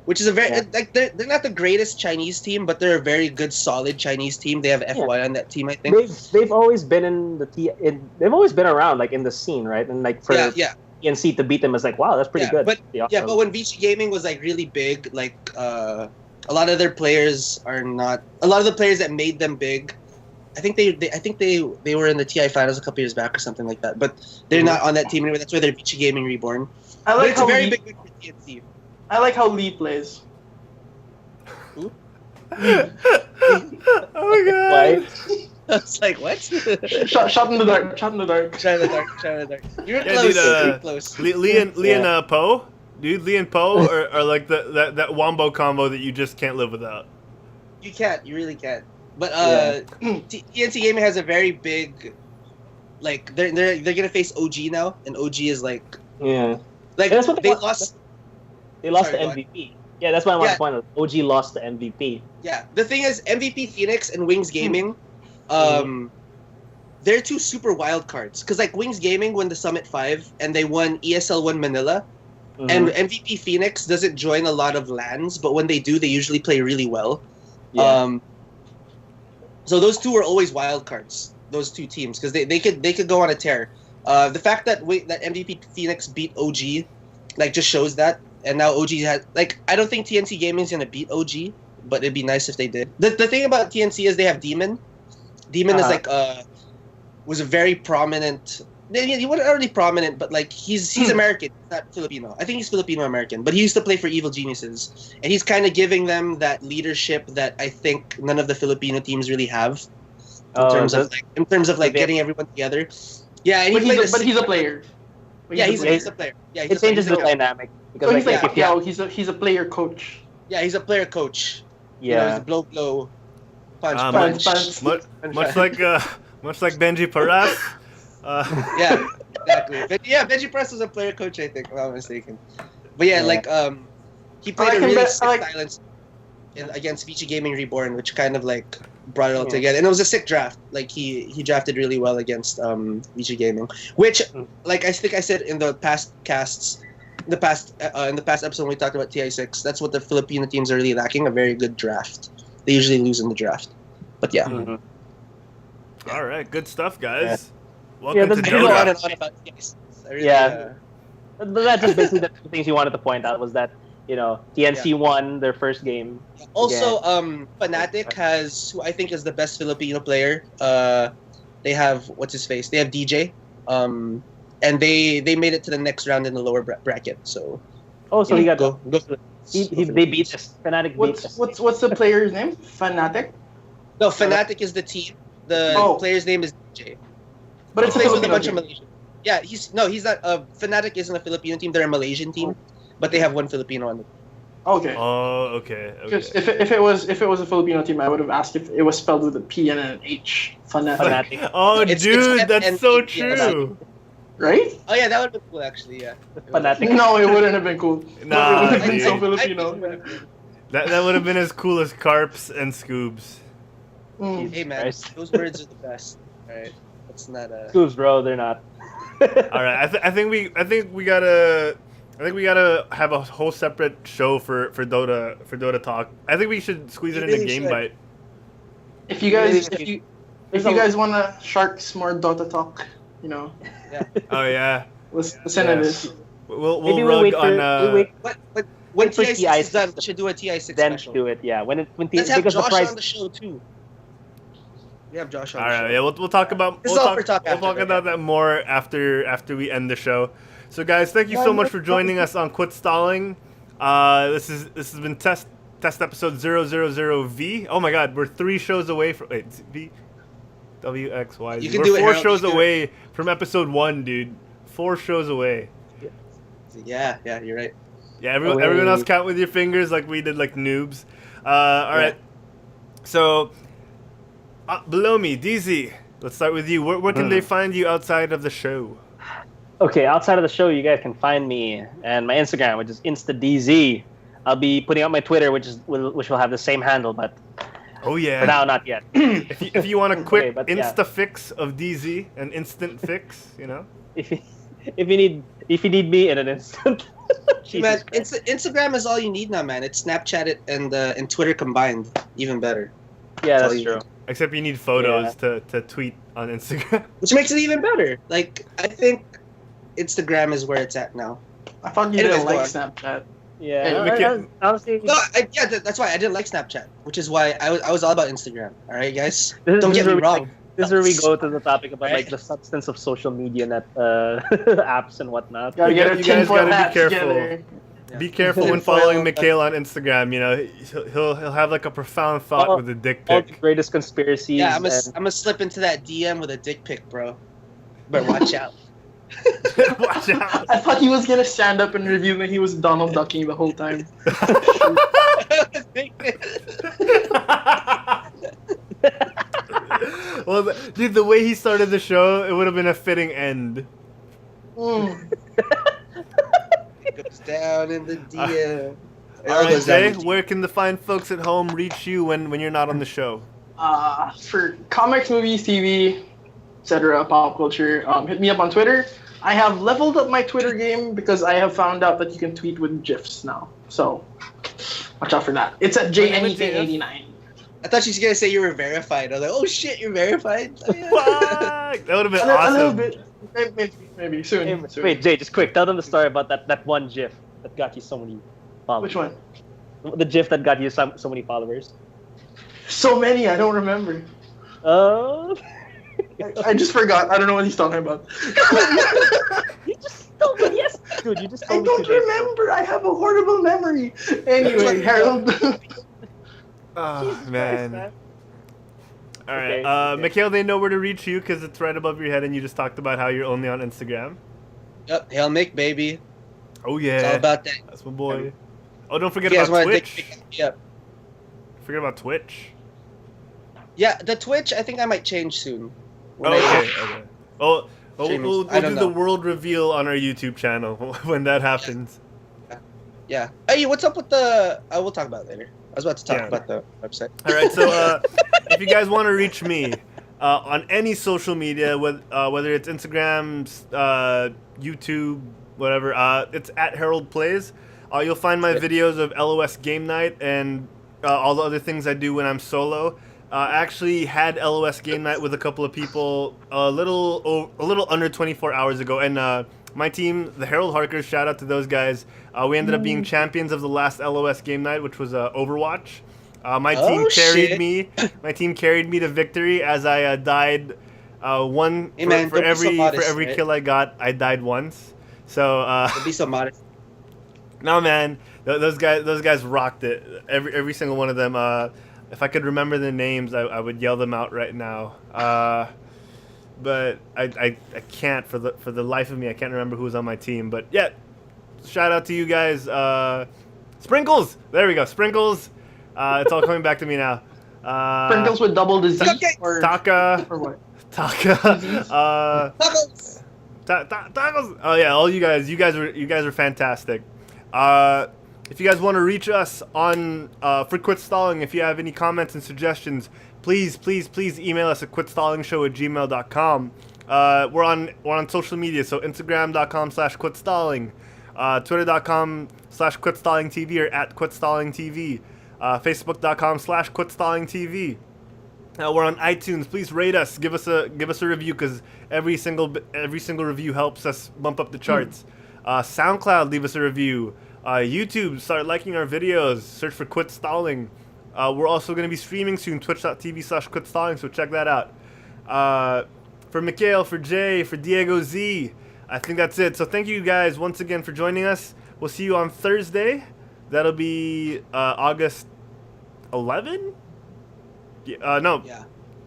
which is a very like they're not the greatest Chinese team, but they're a very good solid Chinese team. They have FY on that team, I think. They've always been they've always been around like in the scene, right? And like for TNC to beat them is like, wow, that's pretty good. But but when Vici Gaming was like really big, like a lot of their players are not. A lot of the players that made them big, I think they were in the TI finals a couple years back or something like that. But they're not on that team anymore. That's why they're Vici Gaming Reborn. But it's a very big win for TNC. I like how Lee plays. Who? Oh my god! I was like, what? Shot in the dark. Shot in the dark. Shot in the dark. You're close. You're close. Lee and Poe? Dude, Lee and Poe are like that wombo combo that you just can't live without. You can't. You really can't. But TNC Gaming has a very big, like they're gonna face OG now, and OG is like like that's what they lost. They lost the MVP. Yeah, that's what I want to point out. OG lost the MVP. Yeah, the thing is, MVP Phoenix and Wings Gaming, they're two super wild cards. Because like Wings Gaming won the Summit 5 and they won ESL 1 Manila, and MVP Phoenix doesn't join a lot of LANs, but when they do, they usually play really well. Yeah. So those two are always wild cards. Those two teams, because they could go on a tear. The fact that MVP Phoenix beat OG, like, just shows that. And now OG has, like, I don't think TNC Gaming is gonna beat OG, but it'd be nice if they did. The thing about TNC is they have Demon. Demon is like was a very prominent. He wasn't already prominent, but like he's American, not Filipino. I think he's Filipino American, but he used to play for Evil Geniuses, and he's kind of giving them that leadership that I think none of the Filipino teams really have in terms of getting everyone together. Yeah, and but he's a player. He's a player. Yeah, it changes the dynamic because so he's a player coach. Yeah, he's a player coach. Yeah, he's a blow, punch. Much like Benji Paras. Yeah, exactly. But yeah, Benji Paras was a player coach, I think, if I'm not mistaken. But yeah, like he played a really sick silence against Vici Gaming Reborn, which kind of like brought it all together, and it was a sick draft. Like he drafted really well against Vici Gaming, which like I think I said in the past casts, in the past episode when we talked about TI6, that's what the Filipino teams are really lacking, a very good draft. They usually lose in the draft. But yeah. Mhm. All right, good stuff, guys. Yeah, Welcome that's to I could go on Dota. and on about TI6. I really, Yeah. But that's just basically the two things you wanted to point out was that, TNC won their first game. Also, Fnatic has who I think is the best Filipino player. They have what's his face? They have DJ. And they made it to the next round in the lower bracket. So Oh, so he got go. they beat us. Fnatic beat us. What's the player's name? Fnatic? No, Fnatic is the team. The Oh. player's name is DJ. But it's a He plays with a Filipino bunch of team. Malaysian. Yeah, he's not. Fnatic isn't a Filipino team. They're a Malaysian team, but they have one Filipino on the. Okay. Oh, okay. Because if it was a Filipino team, I would have asked if it was spelled with a P and an H. Fnatic. Fnatic. Oh, It's dude, that's so FNATIC. true. Right? Oh yeah, that would have been cool actually. Yeah. Fnatic. No, it wouldn't have been cool. Nah, it would have been so dude. Filipino. That would have been as cool as Carps and Scoobs. Mm. Hey man, Christ. those words are the best. All right, that's not a. Scoops, bro, they're not. All right, I think we gotta have a whole separate show for Dota talk. I think we should squeeze it We into really Game should. Bite. If you guys There's if you a- guys wanna Sharks more Dota talk, Oh yeah, listen to this. we'll Maybe rug wait on. for we'll wait But when Wait for TI6 is TI6 done, we should do a TI6 then special. do it. Yeah, when Let's have because the Josh price. on the show too. We have Josh on All the right, show. yeah, we'll talk about This we'll is all talk, for talk we'll after talk that, about that more after we end the show. So guys, thank you so much for joining us on Quit Stalling. This has been test episode 000V. Oh my God, we're 3 shows away from V W X Y Z. You can We're do it, 4 Herald. shows You can do away from episode 1, dude. 4 shows away. Yeah, you're right. Yeah, everyone else count with your fingers like we did, like noobs. All right. So, below me, DZ. Let's start with you. Where can they find you outside of the show? Okay, outside of the show, you guys can find me and my Instagram, which is InstaDZ. I'll be putting out my Twitter, which will have the same handle, but Oh yeah. for now, not yet. If you want a quick Okay, but yeah. insta fix of DZ, an instant fix, if you need me in an instant. Man, Jesus Christ. Instagram is all you need now, man. It's Snapchat it and Twitter combined, even better. Yeah, all that's you true. need. Except you need photos to tweet on Instagram. Which makes it even better. Like, I think Instagram is where it's at now. I thought you Anyways, didn't go like on. Snapchat. Yeah, Hey, Mikhail- honestly, No, that's why I didn't like Snapchat, which is why I was all about Instagram. All right, guys, this don't is get me where we- wrong. This is where we go to the topic about Right. like the substance of social media net apps and whatnot. Gotta get a You guys tinfoil gotta be hat careful. together. Yeah. Be careful when Tinfoil, following Mikhail on Instagram. He'll have like a profound thought Oh, with a dick All the pic. greatest conspiracies. Yeah, I'm and- gonna slip into that DM with a dick pic, bro. But watch out. Watch out. I thought he was gonna stand up and reveal that he was Donald Ducking the whole time. Well, dude, the way he started the show, it would have been a fitting end. Mm. It goes down in the DM. It All right, goes down Jay, in the DM. where can the fine folks at home reach you when you're not on the show? For comics, movies, TV, etc., pop culture, hit me up on Twitter. I have leveled up my Twitter game because I have found out that you can tweet with GIFs now. So, watch out for that. It's at JNEK89. I thought she was gonna say you were verified. I was like, oh shit, you're verified. Oh, yeah. Fuck! That would have been A awesome. little bit. Maybe soon. Hey, soon. wait, Jay, just quick. Tell them the story about that one GIF that got you so many followers. Which one? The GIF that got you so many followers. So many, I don't remember. I just forgot. I don't know what he's talking about. You just told me yes, dude. You just I told me don't today. remember. I have a horrible memory. Anyway, Harold. Oh, Jesus man. Christ, man. All right, Okay. Mikhail, they know where to reach you because it's right above your head, and you just talked about how you're only on Instagram. Yep, Hail Mick, baby. Oh It's all yeah, about that. that's my boy. Oh, don't forget You guys about want a dick Twitch. pic? Yep. Forget about Twitch. Yeah, the Twitch. I think I might change soon. When Oh, I- okay. Oh, Streamers. we'll I do don't the know. world reveal on our YouTube channel when that happens. Yeah. Hey, what's up with the? I will talk about it later. I was about to talk Yeah. about the website. All right, so if you guys want to reach me on any social media, whether it's Instagram, YouTube, whatever. It's at HeraldPlays. You'll find my videos of LOS Game Night and all the other things I do when I'm solo. I actually had LOS Game Night with a couple of people a little under 24 hours ago, and my team, the Herald Harkers, shout out to those guys. We ended up being champions of the last LOS Game Night, which was Overwatch. My team carried me. My team carried me to victory as I died one Hey, man, for don't be every so modest, for every right? kill I got. I died once. So Don't be so modest. no, man, those guys rocked it. Every single one of them. If I could remember their names, I would yell them out right now. But I can't for the life of me. I can't remember who was on my team. But yeah, shout out to you guys. Sprinkles. There we go. Sprinkles. It's all coming back to me now. Sprinkles with double disease or Taka. or what? Taka. Tacos! Tacos. Oh yeah, all you guys are fantastic. If you guys want to reach us on for Quit Stalling, if you have any comments and suggestions, please email us at quitstallingshow@gmail.com. We're on social media, so Instagram.com/quitstalling, Twitter.com/quitstallingtv or @quitstallingtv, Facebook.com/quitstallingtv. We're on iTunes. Please rate us. Give us a review, because every single review helps us bump up the charts. SoundCloud, leave us a review. YouTube, start liking our videos. Search for Quit Stalling. We're also going to be streaming soon, twitch.tv/quitstalling, so check that out. For Mikhail, for Jay, for Diego Z, I think that's it. So thank you guys once again for joining us. We'll see you on Thursday. That'll be August 11? No.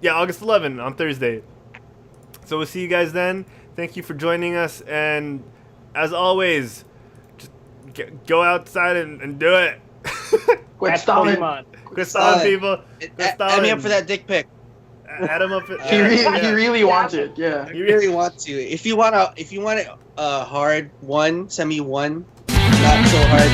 Yeah, August 11 on Thursday. So we'll see you guys then. Thank you for joining us, and as always, just go outside and do it. Quit stalling. Quit stalling, people. Add me up for that dick pic. Add him up. He really wants it. Yeah. You really want to. If you want it hard one, send me one. Not so hard.